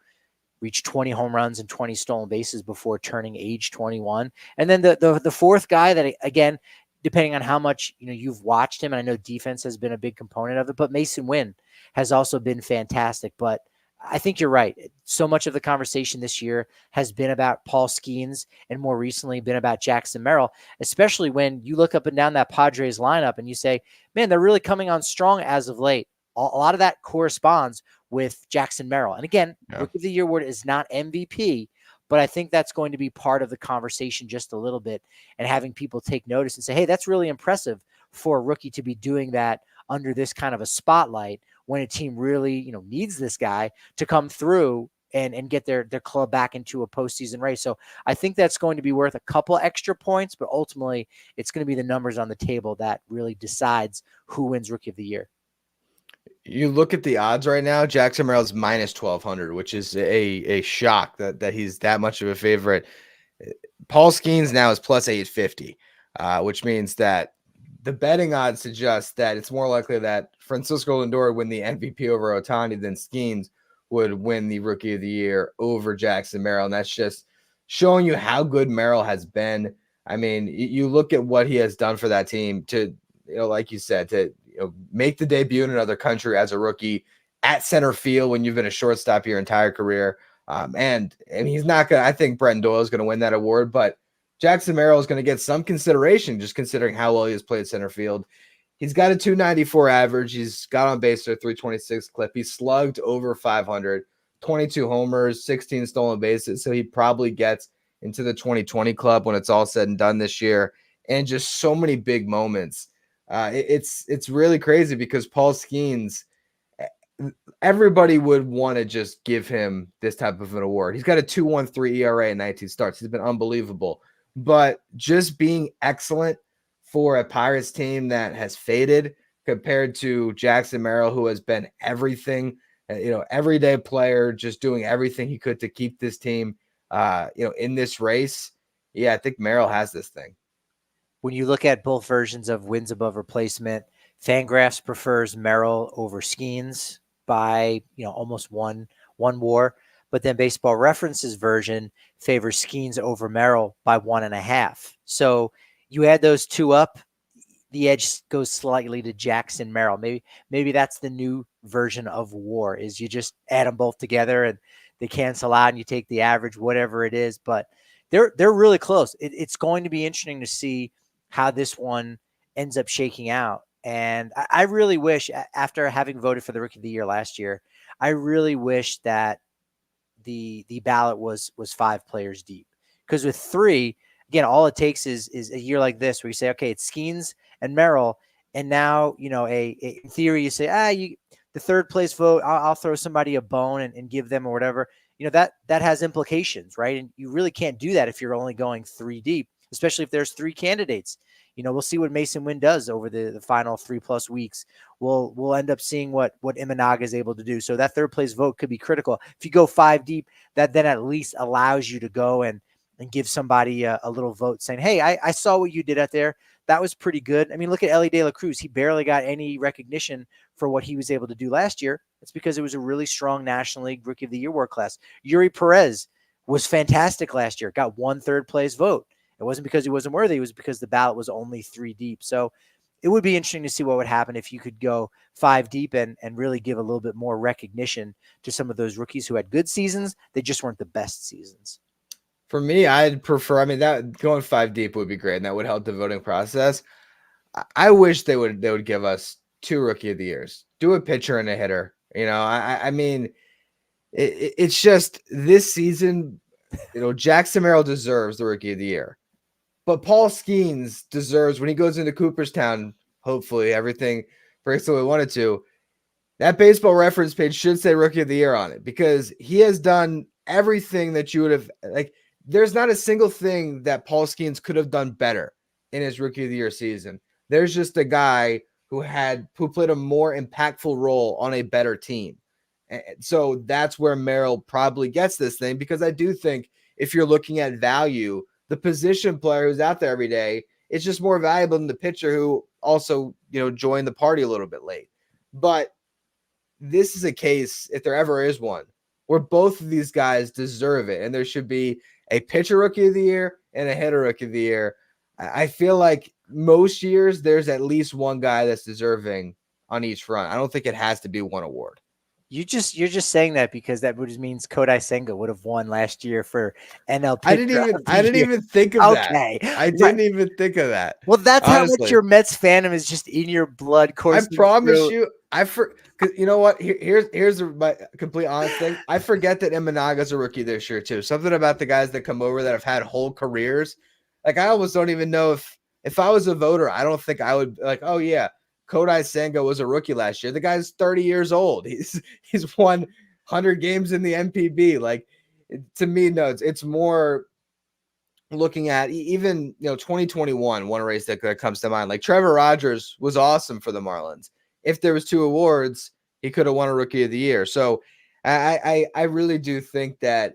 reached 20 home runs and 20 stolen bases before turning age 21. And then the fourth guy that, again, depending on how much you've watched him, and I know defense has been a big component of it, but Mason Wynn has also been fantastic. But I think you're right. So much of the conversation this year has been about Paul Skeens, and more recently been about Jackson Merrill, especially when you look up and down that Padres lineup and you say, man, they're really coming on strong as of late. A lot of that corresponds with Jackson Merrill. And again, Rookie of the Year award is not MVP, but I think that's going to be part of the conversation just a little bit, and having people take notice and say, hey, that's really impressive for a rookie to be doing that under this kind of a spotlight when a team really, needs this guy to come through and get their club back into a postseason race. So I think that's going to be worth a couple extra points, but ultimately it's going to be the numbers on the table that really decides who wins Rookie of the Year. You look at the odds right now, Jackson Merrill's minus 1,200, which is a shock that he's that much of a favorite. Paul Skeens now is plus 850, which means that the betting odds suggest that it's more likely that Francisco Lindor would win the MVP over Ohtani than Skeens would win the Rookie of the Year over Jackson Merrill. And that's just showing you how good Merrill has been. I mean, you look at what he has done for that team to, like you said, to make the debut in another country as a rookie at center field when you've been a shortstop your entire career. And he's not going to, I think Brenton Doyle is going to win that award, but Jackson Merrill is going to get some consideration just considering how well he has played center field. He's got a 294 average. He's got on base at 326 clip. He's slugged over 500, 22 homers, 16 stolen bases. So he probably gets into the 2020 club when it's all said and done this year. And just so many big moments. It's really crazy because Paul Skeens, everybody would want to just give him this type of an award. He's got a 2.13 ERA in 19 starts. He's been unbelievable. But just being excellent for a Pirates team that has faded compared to Jackson Merrill, who has been everything, everyday player, just doing everything he could to keep this team, in this race. Yeah, I think Merrill has this thing. When you look at both versions of wins above replacement, Fangraphs prefers Merrill over Skeens by almost one WAR, but then Baseball Reference's version favors Skeens over Merrill by 1.5. So you add those two up, the edge goes slightly to Jackson Merrill. Maybe that's the new version of WAR, is you just add them both together and they cancel out and you take the average, whatever it is. But they're really close. It's going to be interesting to see how this one ends up shaking out. And I really wish, after having voted for the Rookie of the Year last year, I really wish that the ballot was 5 players deep. Because with 3, again, all it takes is a year like this where you say, okay, it's Skeens and Merrill, and now in theory you say, the third place vote, I'll throw somebody a bone and give them or whatever. That has implications, right? And you really can't do that if you're only going 3 deep, especially if there's 3 candidates. We'll see what Mason Wynn does over the final 3+ weeks. We'll end up seeing what Imanaga is able to do. So that third place vote could be critical. If you go 5 deep, that then at least allows you to go and give somebody a little vote saying, hey, I saw what you did out there. That was pretty good. I mean, look at Ellie De La Cruz. He barely got any recognition for what he was able to do last year. It's because it was a really strong National League Rookie of the Year WAR class. Yuri Perez was fantastic last year, got 1 third place vote. It wasn't because he wasn't worthy. It was because the ballot was only 3 deep. So it would be interesting to see what would happen if you could go 5 deep and really give a little bit more recognition to some of those rookies who had good seasons. They just weren't the best seasons. For me, I'd prefer, that going 5 deep would be great, and that would help the voting process. I wish they would give us 2 Rookie of the Years. Do a pitcher and a hitter. It's just this season, Jackson Merrill deserves the Rookie of the Year. But Paul Skeens deserves, when he goes into Cooperstown, hopefully everything breaks the way we want it to, that Baseball Reference page should say Rookie of the Year on it, because he has done everything that you would have, there's not a single thing that Paul Skeens could have done better in his Rookie of the Year season. There's just a guy who played a more impactful role on a better team. And so that's where Merrill probably gets this thing, because I do think if you're looking at value, the position player who's out there every day, it's just more valuable than the pitcher who also, joined the party a little bit late. But this is a case, if there ever is one, where both of these guys deserve it. And there should be a pitcher Rookie of the Year and a hitter Rookie of the Year. I feel like most years there's at least one guy that's deserving on each front. I don't think it has to be one award. You're just saying that because that just means Kodai Senga would have won last year for NL. I didn't even think of that. Okay, I didn't even think of that. Well, that's honestly how much your Mets fandom is just in your blood coursing. I promise you, Cause you know what? Here's my complete honest thing. I forget that Imanaga's a rookie this year too. Something about the guys that come over that have had whole careers. Like I almost don't even know if I was a voter, I don't think I would like, oh yeah, Kodai Senga was a rookie last year. The guy's 30 years old. He's won 100 games in the MPB. Like to me, no, it's more looking at even 2021 one race that comes to mind. Like Trevor Rogers was awesome for the Marlins. If there was 2 awards, he could have won a Rookie of the Year. So I really do think that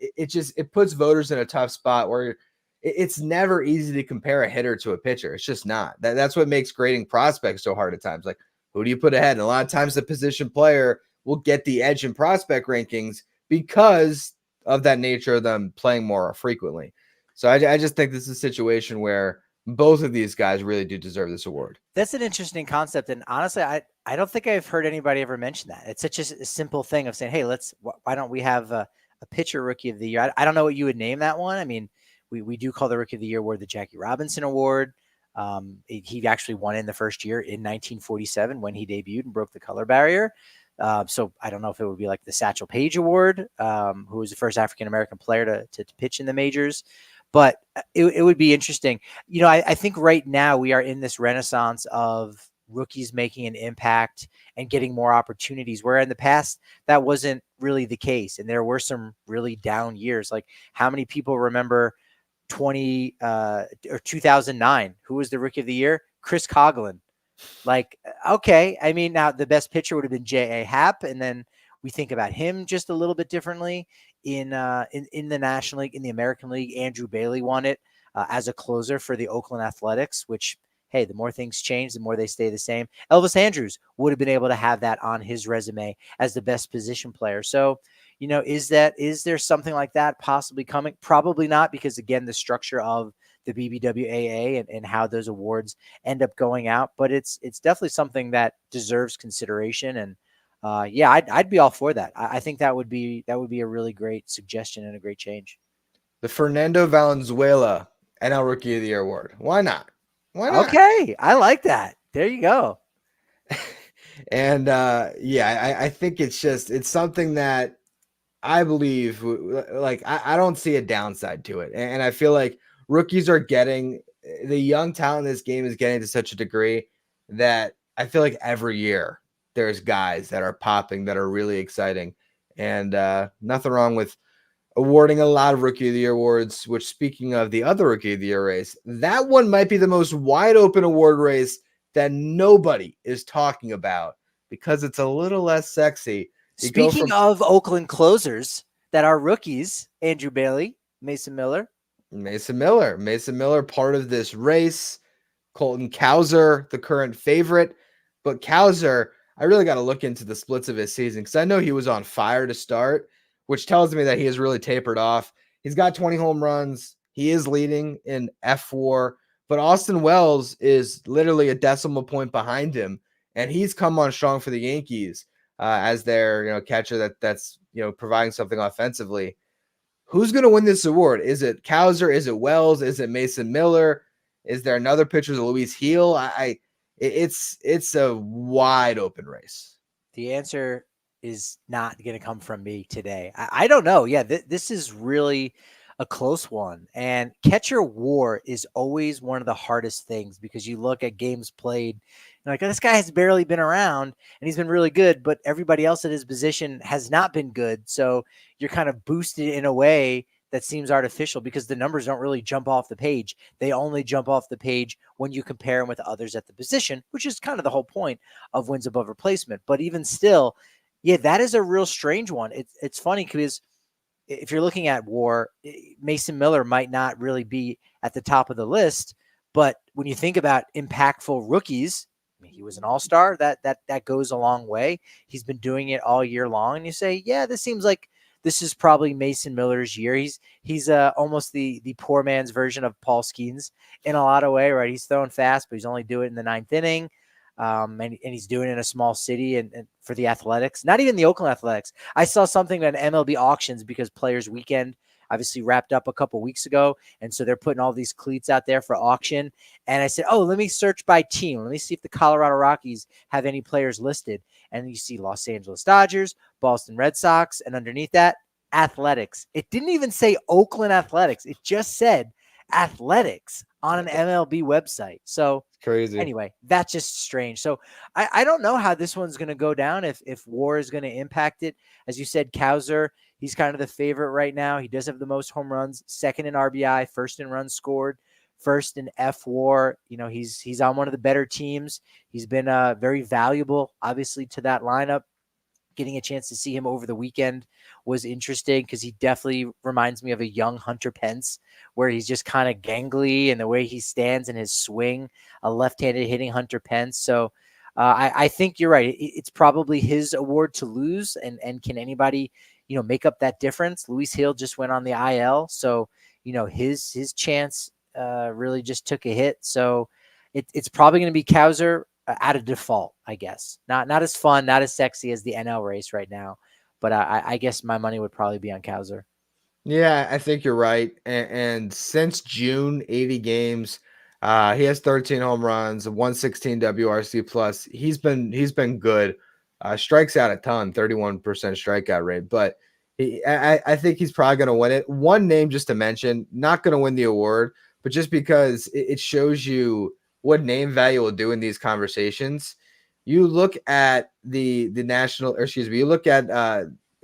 it puts voters in a tough spot where it's never easy to compare a hitter to a pitcher. It's just not. That's what makes grading prospects so hard at times. Like who do you put ahead? And a lot of times the position player will get the edge in prospect rankings because of that nature of them playing more frequently. So I just think this is a situation where both of these guys really do deserve this award. That's an interesting concept. And honestly, I don't think I've heard anybody ever mention that. It's such a simple thing of saying, hey, why don't we have a pitcher Rookie of the Year? I don't know what you would name that one. I mean, we do call the Rookie of the Year award the Jackie Robinson Award. He actually won in the first year in 1947 when he debuted and broke the color barrier. So I don't know if it would be like the Satchel Paige Award, who was the first African-American player to pitch in the majors. But it would be interesting. I think right now we are in this renaissance of rookies making an impact and getting more opportunities, where in the past that wasn't really the case. And there were some really down years. Like how many people remember 2009? Who was the Rookie of the Year? Chris Coughlin. Like, okay. I mean, now the best pitcher would have been J.A. Happ. And then we think about him just a little bit differently in the National League. In the American League, Andrew Bailey won it as a closer for the Oakland Athletics, which, hey, the more things change, the more they stay the same. Elvis Andrus would have been able to have that on his resume as the best position player. So, is there something like that possibly coming? Probably not, because again, the structure of the BBWAA and how those awards end up going out, but it's definitely something that deserves consideration. And yeah, I'd be all for that. I think that would be a really great suggestion and a great change. The Fernando Valenzuela NL Rookie of the Year award. Why not? Why not? Okay, I like that. There you go. And yeah, I think it's something that I believe, like, I don't see a downside to it. And I feel like rookies are getting, the young talent in this game is getting to such a degree that I feel like every year there's guys that are popping that are really exciting. And nothing wrong with awarding a lot of Rookie of the Year awards, which, speaking of the other Rookie of the Year race, that one might be the most wide open award race that nobody is talking about because it's a little less sexy. Speaking of Oakland closers that are rookies, Andrew Bailey, Mason Miller, part of this race. Colton Cowser, the current favorite. But Cowser, I really got to look into the splits of his season because I know he was on fire to start, which tells me that he has really tapered off. He's got 20 home runs. He is leading in F4, but Austin Wells is literally a decimal point behind him, and he's come on strong for the Yankees as their catcher that's providing something offensively. Who's going to win this award? Is it Cowser? Is it Wells? Is it Mason Miller? Is there another pitcher, Luis Heel? It's a wide open race. The answer is not going to come from me today. I don't know. Yeah, this is really a close one. And catcher WAR is always one of the hardest things because you look at games played and like, this guy has barely been around and he's been really good, but everybody else at his position has not been good. So you're kind of boosted in a way that seems artificial because the numbers don't really jump off the page. They only jump off the page when you compare them with others at the position, which is kind of the whole point of wins above replacement. But even still, yeah, that is a real strange one. It's funny because if you're looking at WAR, Mason Miller might not really be at the top of the list, but when you think about impactful rookies, I mean, he was an all-star. That goes a long way. He's been doing it all year long, and you say, yeah, this seems like this is probably Mason Miller's year. He's almost the poor man's version of Paul Skeens in a lot of way, right? He's throwing fast, but he's only doing it in the ninth inning. And he's doing it in a small city and for the Athletics, not even the Oakland Athletics. I saw something on MLB auctions because Players Weekend, obviously wrapped up a couple weeks ago. And so they're putting all these cleats out there for auction. And I said, oh, let me search by team. Let me see if the Colorado Rockies have any players listed. And you see Los Angeles Dodgers, Boston Red Sox, and underneath that, Athletics. It didn't even say Oakland Athletics. It just said Athletics on an MLB website. So Crazy. anyway, that's just strange. So I don't know how this one's going to go down, if WAR is going to impact it. As you said, Kowser, he's kind of the favorite right now. He does have the most home runs, second in RBI, first in runs scored, first in FWAR. He's on one of the better teams. He's been very valuable, obviously, to that lineup. Getting a chance to see him over the weekend was interesting because he definitely reminds me of a young Hunter Pence, where he's just kind of gangly and the way he stands and his swing, a left-handed hitting Hunter Pence. So I think you're right. It's probably his award to lose. And can anybody, make up that difference? Luis Hill just went on the IL. So, his chance really just took a hit. So it's probably going to be Kowser out of default, I guess. Not as fun, not as sexy as the NL race right now. But I guess my money would probably be on Kowser. Yeah, I think you're right. And since June, 80 games, he has 13 home runs, 116 WRC plus. He's been good. Strikes out a ton, 31% strikeout rate. But I think he's probably going to win it. One name just to mention, not going to win the award, but just because it shows you what name value will do in these conversations. You look at the national, or excuse me, you look at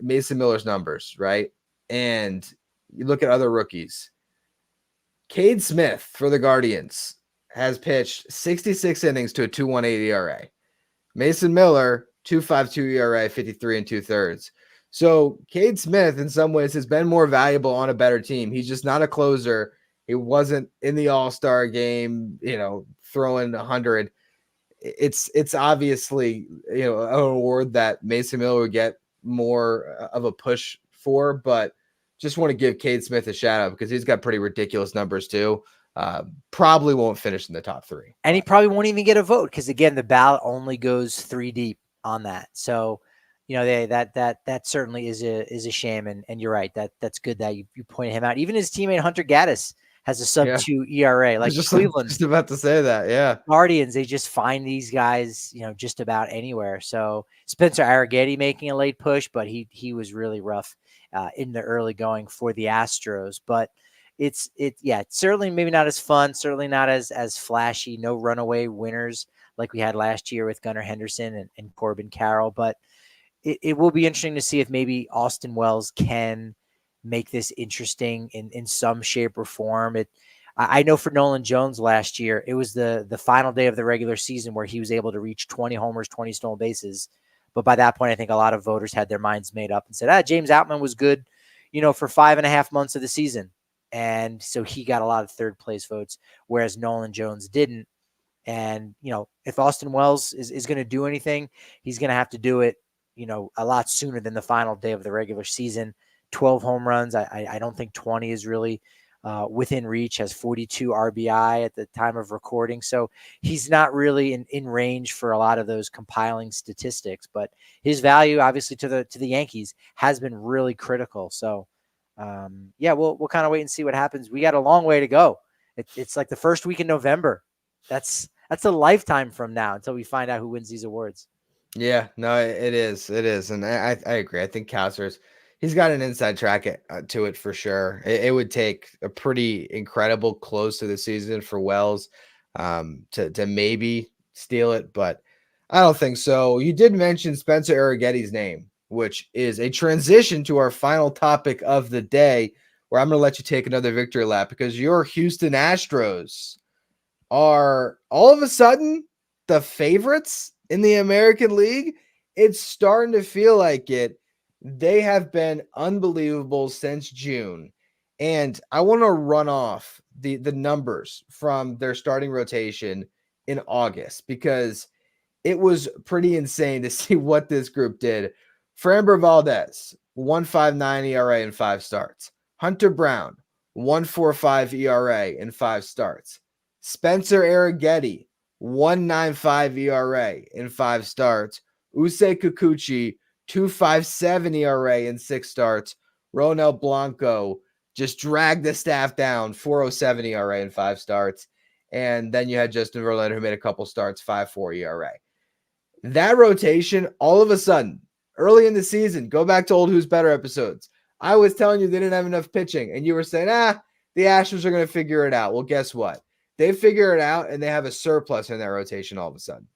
Mason Miller's numbers, right? And you look at other rookies. Cade Smith for the Guardians has pitched 66 innings to a 2.18 ERA. Mason Miller, 2.52 ERA, 53 2/3. So Cade Smith, in some ways, has been more valuable on a better team. He's just not a closer. He wasn't in the All-Star game, throwing 100. It's obviously, an award that Mason Miller would get more of a push for, but just want to give Cade Smith a shout out because he's got pretty ridiculous numbers too. Probably won't finish in the top 3. And he probably won't even get a vote because, again, the ballot only goes 3 deep on that. So, that certainly is a shame. And you're right. That's good that you pointed him out. Even his teammate Hunter Gaddis has a sub-2 ERA. Like Cleveland, just about to say that. Yeah. Guardians, they just find these guys, just about anywhere. So Spencer Arrighetti making a late push, but he was really rough in the early going for the Astros. But it's certainly maybe not as fun, certainly not as flashy. No runaway winners like we had last year with Gunnar Henderson and Corbin Carroll. But it will be interesting to see if maybe Austin Wells can make this interesting in some shape or form. I know for Nolan Jones last year, it was the final day of the regular season where he was able to reach 20 homers, 20 stolen bases. But by that point, I think a lot of voters had their minds made up and said, James Outman was good, for 5.5 months of the season. And so he got a lot of third place votes, whereas Nolan Jones didn't. And, if Austin Wells is going to do anything, he's going to have to do it, a lot sooner than the final day of the regular season. 12 home runs. I don't think 20 is really within reach, has 42 RBI at the time of recording. So he's not really in range for a lot of those compiling statistics, but his value obviously to the Yankees has been really critical. So we'll kind of wait and see what happens. We got a long way to go. It's like the first week in November. That's a lifetime from now until we find out who wins these awards. Yeah, no, it is. It is. And I agree. I think Kowser's, he's got an inside track to it for sure. It would take a pretty incredible close to the season for Wells to maybe steal it, but I don't think so. You did mention Spencer Arrighetti's name, which is a transition to our final topic of the day, where I'm going to let you take another victory lap because your Houston Astros are all of a sudden the favorites in the American League. It's starting to feel like it. They have been unbelievable since June. And I want to run off the numbers from their starting rotation in August because it was pretty insane to see what this group did. Framber Valdez, 1.59 ERA in 5 starts. Hunter Brown, 1.45 ERA in 5 starts. Spencer Arrighetti, 1.95 ERA in 5 starts. Usei Kikuchi, 2.57 ERA in 6 starts. Ronel Blanco, just dragged the staff down, 4.07 ERA in 5 starts. And then you had Justin Verlander, who made a couple starts, 5.4 ERA. That rotation, all of a sudden, early in the season, go back to old Who's Better episodes. I was telling you they didn't have enough pitching, and you were saying, the Astros are going to figure it out. Well, guess what? They figure it out, and they have a surplus in that rotation all of a sudden.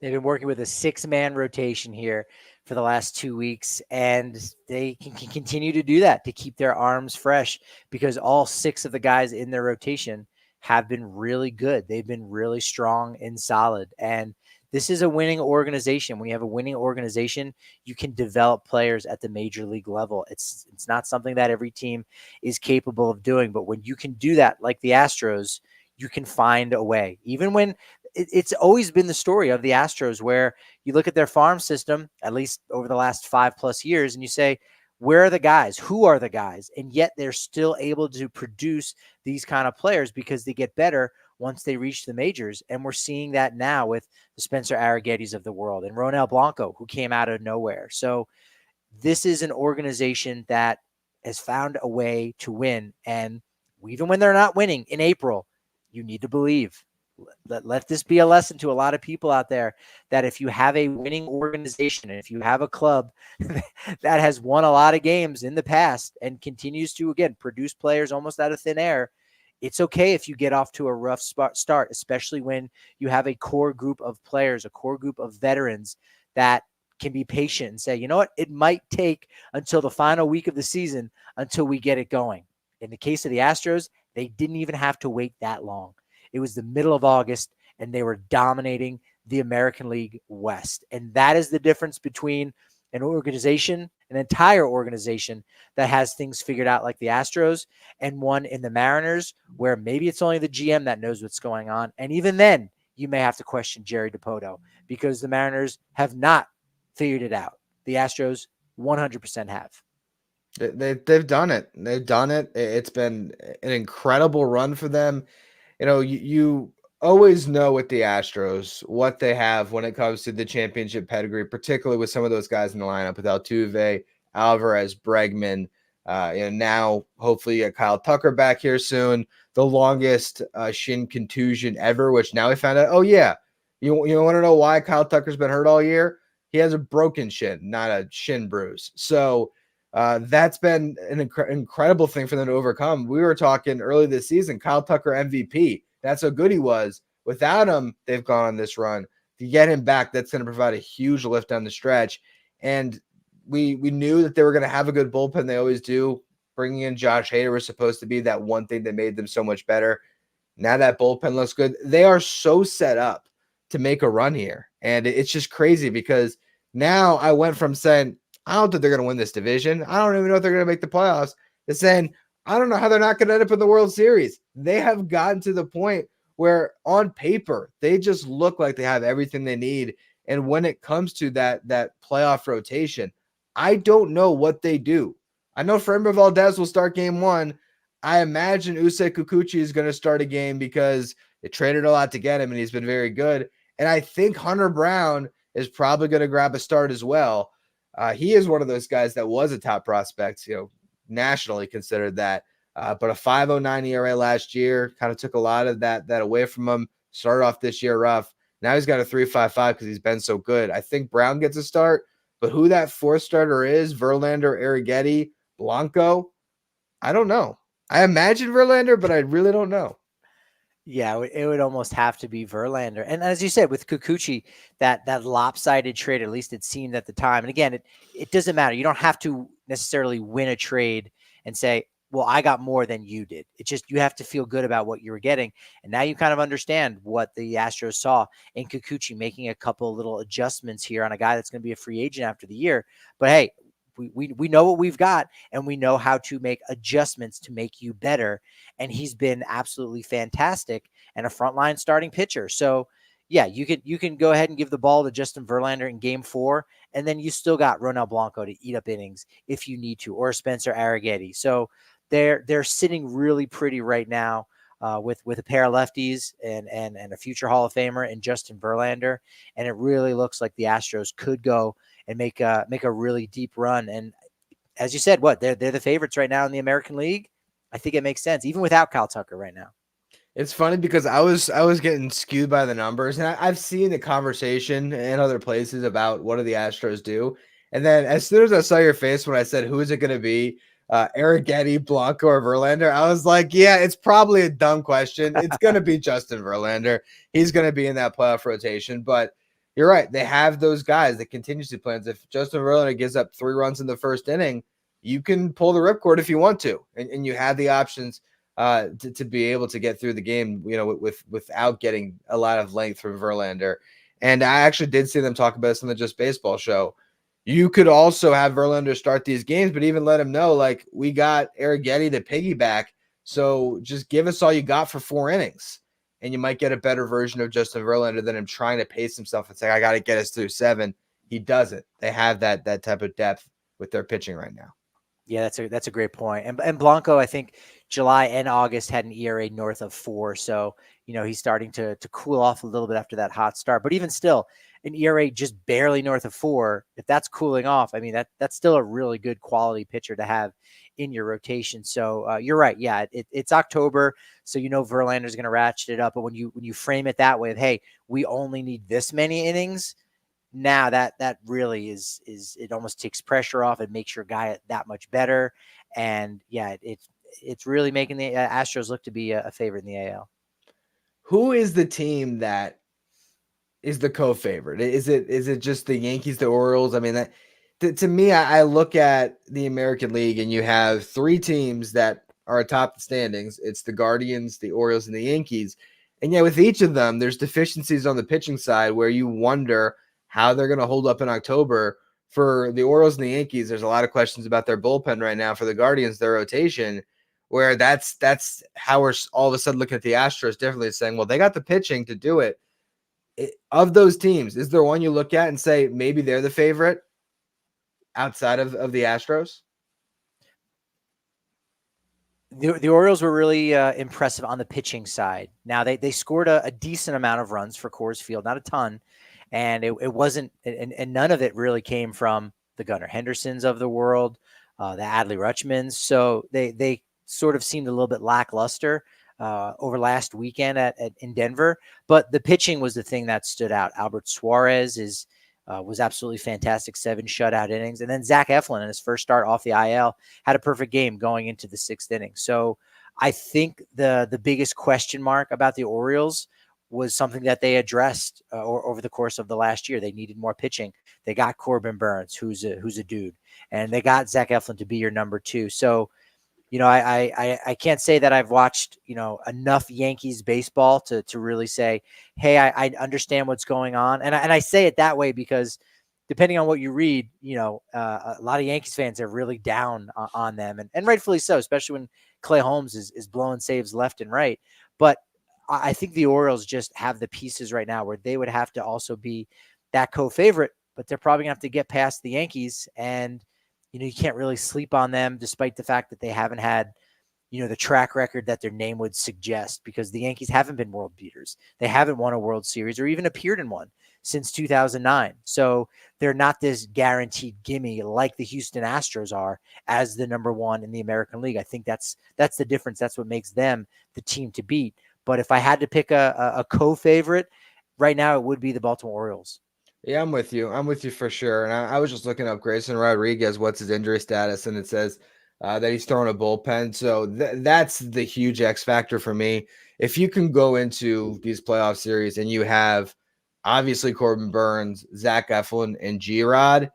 They've been working with a 6-man rotation here for the last 2 weeks, and they can continue to do that to keep their arms fresh, because all 6 of the guys in their rotation have been really good. They've been really strong and solid. And this is a winning organization. When you have a winning organization, you can develop players at the major league level. It's not something that every team is capable of doing, but when you can do that, like the Astros, you can find a way. Even when it's always been the story of the Astros, where you look at their farm system, at least over the last 5+ years, and you say, where are the guys? Who are the guys? And yet they're still able to produce these kind of players because they get better once they reach the majors. And we're seeing that now with the Spencer Arrighettis of the world and Ronel Blanco, who came out of nowhere. So this is an organization that has found a way to win. And even when they're not winning in April, you need to believe. Let this be a lesson to a lot of people out there, that if you have a winning organization, and if you have a club that has won a lot of games in the past and continues to, again, produce players almost out of thin air, it's okay if you get off to a rough start, especially when you have a core group of players, a core group of veterans that can be patient and say, you know what, it might take until the final week of the season until we get it going. In the case of the Astros, they didn't even have to wait that long. It was the middle of August, and they were dominating the American League West. And that is the difference between an organization, an entire organization that has things figured out like the Astros, and one in the Mariners where maybe it's only the GM that knows what's going on. And even then, you may have to question Jerry DiPoto, because the Mariners have not figured it out. The Astros 100% have. They've done it. They've done it. It's been an incredible run for them. You always know with the Astros what they have when it comes to the championship pedigree, particularly with some of those guys in the lineup with Altuve, Alvarez, Bregman. Now hopefully you get Kyle Tucker back here soon. The longest shin contusion ever, which now we found out. Oh yeah, you want to know why Kyle Tucker's been hurt all year? He has a broken shin, not a shin bruise. So that's been an incredible thing for them to overcome. We were talking early this season, Kyle Tucker MVP. That's how good he was. Without him, they've gone on this run. To get him back, that's going to provide a huge lift down the stretch. And we knew that they were going to have a good bullpen. They always do. Bringing in Josh Hader was supposed to be that one thing that made them so much better. Now that bullpen looks good. They are so set up to make a run here. And it's just crazy, because now I went from saying, I don't think they're going to win this division, I don't even know if they're going to make the playoffs, to saying, I don't know how they're not going to end up in the World Series. They have gotten to the point where on paper, they just look like they have everything they need. And when it comes to that playoff rotation, I don't know what they do. I know Framber Valdez will start game 1. I imagine Usei Kikuchi is going to start a game because they traded a lot to get him and he's been very good. And I think Hunter Brown is probably going to grab a start as well. He is one of those guys that was a top prospect, nationally considered that. But a 5.09 ERA last year kind of took a lot of that away from him. Started off this year rough. Now he's got a 3.55 because he's been so good. I think Brown gets a start, but who that fourth starter is, Verlander, Arrighetti, Blanco, I don't know. I imagine Verlander, but I really don't know. Yeah, it would almost have to be Verlander. And as you said, with Kikuchi, that lopsided trade, at least it seemed at the time. And again, it doesn't matter. You don't have to necessarily win a trade and say, well, I got more than you did. It's just, you have to feel good about what you were getting. And now you kind of understand what the Astros saw in Kikuchi, making a couple little adjustments here on a guy that's going to be a free agent after the year. But hey, we know what we've got, and we know how to make adjustments to make you better. And he's been absolutely fantastic and a frontline starting pitcher. So yeah, you can go ahead and give the ball to Justin Verlander in game 4, and then you still got Ronel Blanco to eat up innings if you need to, or Spencer Arrighetti. So they're sitting really pretty right now with a pair of lefties and a future Hall of Famer in Justin Verlander. And it really looks like the Astros could go and make a really deep run. And as you said, they're the favorites right now in the American League. I think it makes sense, even without Kyle Tucker right now. It's funny because I was getting skewed by the numbers, and I've seen the conversation in other places about what do the Astros do, and then as soon as I saw your face when I said who is it going to be, Arrighetti, Blanco, or Verlander, I was like, yeah, it's probably a dumb question. It's going to be Justin Verlander. He's going to be in that playoff rotation, but you're right. They have those guys, the contingency plans. If Justin Verlander gives up 3 runs in the first inning, you can pull the ripcord if you want to, and you have the options to be able to get through the game, without getting a lot of length from Verlander. And I actually did see them talk about this on the Just Baseball show. You could also have Verlander start these games, but even let him know, like, we got Arrighetti to piggyback, so just give us all you got for 4 innings, and you might get a better version of Justin Verlander than him trying to pace himself and say, I got to get us through 7. He doesn't. They have that type of depth with their pitching right now. Yeah, that's a great point. And Blanco, I think July and August had an ERA north of 4, so he's starting to cool off a little bit after that hot start. But even still, an ERA just barely north of 4, if that's cooling off, I mean that's still a really good quality pitcher to have in your rotation. So you're right. Yeah, it's October, so Verlander's going to ratchet it up. But when you frame it that way of, hey, we only need this many innings. Now that really is it almost takes pressure off and makes your guy that much better. And yeah, it's really making the Astros look to be a favorite in the AL. Who is the team that is the co-favorite? Is it just the Yankees, the Orioles? I mean, to me, I look at the American League and you have 3 teams that are atop the standings. It's the Guardians, the Orioles, and the Yankees. And yeah, with each of them, there's deficiencies on the pitching side where you wonder how they're going to hold up in October. For the Orioles and the Yankees, there's a lot of questions about their bullpen right now. For the Guardians, their rotation, where that's how we're all of a sudden looking at the Astros differently, saying, well, they got the pitching to do it. Of those teams, is there one you look at and say maybe they're the favorite outside of the Astros? The Orioles were really impressive on the pitching side. Now they scored a decent amount of runs for Coors Field, not a ton, and it wasn't, and none of it really came from the Gunnar Hendersons of the world, the Adley Rutschmans. So they sort of seemed a little bit lackluster over last weekend in Denver. But the pitching was the thing that stood out. Albert Suarez was absolutely fantastic, 7 shutout innings. And then Zach Eflin in his first start off the IL had a perfect game going into the 6th inning. So I think the biggest question mark about the Orioles was something that they addressed over the course of the last year. They needed more pitching. They got Corbin Burns, who's a dude, and they got Zach Eflin to be your number 2. So I can't say that I've watched, enough Yankees baseball to really say, hey, I understand what's going on. And I say it that way because depending on what you read, a lot of Yankees fans are really down on them, and rightfully so, especially when Clay Holmes is blowing saves left and right. But I think the Orioles just have the pieces right now where they would have to also be that co-favorite, but they're probably gonna have to get past the Yankees. And you can't really sleep on them despite the fact that they haven't had, the track record that their name would suggest, because the Yankees haven't been world beaters. They haven't won a World Series or even appeared in one since 2009. So they're not this guaranteed gimme like the Houston Astros are as the number 1 in the American League. I think that's the difference. That's what makes them the team to beat. But if I had to pick a co-favorite right now, it would be the Baltimore Orioles. Yeah, I'm with you. I'm with you for sure. And I was just looking up Grayson Rodriguez, what's his injury status, and it says that he's throwing a bullpen. So that's the huge X factor for me. If you can go into these playoff series and you have obviously Corbin Burns, Zach Eflin, and G-Rod,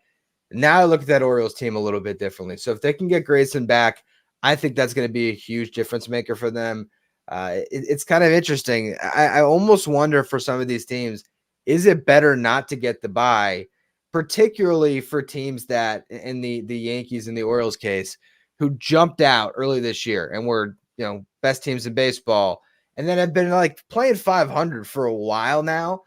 now I look at that Orioles team a little bit differently. So if they can get Grayson back, I think that's going to be a huge difference maker for them. It's kind of interesting. I almost wonder for some of these teams, is it better not to get the bye, particularly for teams that in the Yankees and the Orioles case, who jumped out early this year and were, best teams in baseball, and then have been like playing 500 for a while now?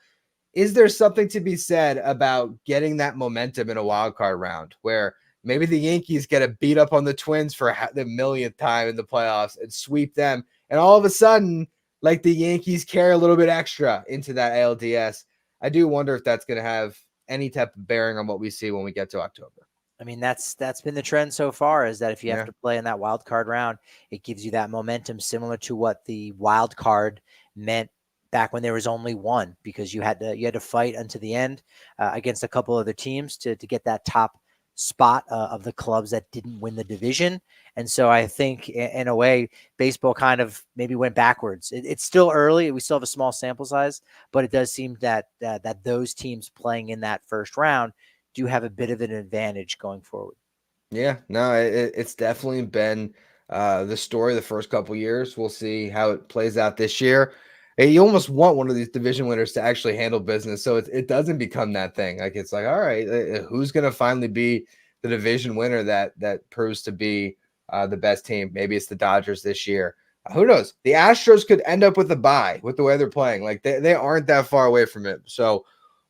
Is there something to be said about getting that momentum in a wild card round where maybe the Yankees get a beat up on the Twins for the millionth time in the playoffs and sweep them, and all of a sudden, like, the Yankees carry a little bit extra into that ALDS? I do wonder if that's going to have any type of bearing on what we see when we get to October. I mean, that's been the trend so far, is that if you have Yeah. to play in that wild card round, it gives you that momentum similar to what the wild card meant back when there was only one, because you had to fight until the end against a couple other teams to get that top spot of the clubs that didn't win the division. And so I think in a way, baseball kind of maybe went backwards. It's still early. We still have a small sample size, but it does seem that that those teams playing in that first round do have a bit of an advantage going forward. Yeah, no, it's definitely been the story the first couple years. We'll see how it plays out this year. And you almost want one of these division winners to actually handle business, so it doesn't become that thing. Like it's like, all right, who's going to finally be the division winner that proves to be the best team? Maybe it's the Dodgers this year. Who knows? The Astros could end up with a bye with the way they're playing. Like they aren't that far away from it. So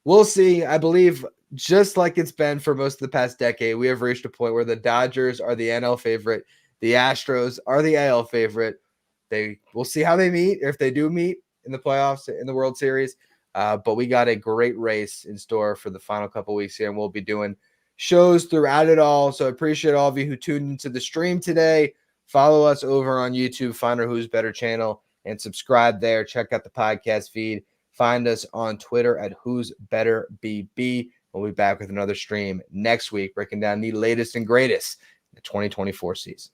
we'll see. I believe just like it's been for most of the past decade, we have reached a point where the Dodgers are the NL favorite, the Astros are the AL favorite. We'll see how they meet, if they do meet in the playoffs in the World Series. But we got a great race in store for the final couple weeks here, and we'll be doing shows throughout it all. So I appreciate all of you who tuned into the stream today. Follow us over on YouTube, find our Who's Better channel, and subscribe there. Check out the podcast feed. Find us on Twitter at Who's Better BB. We'll be back with another stream next week, breaking down the latest and greatest in the 2024 season.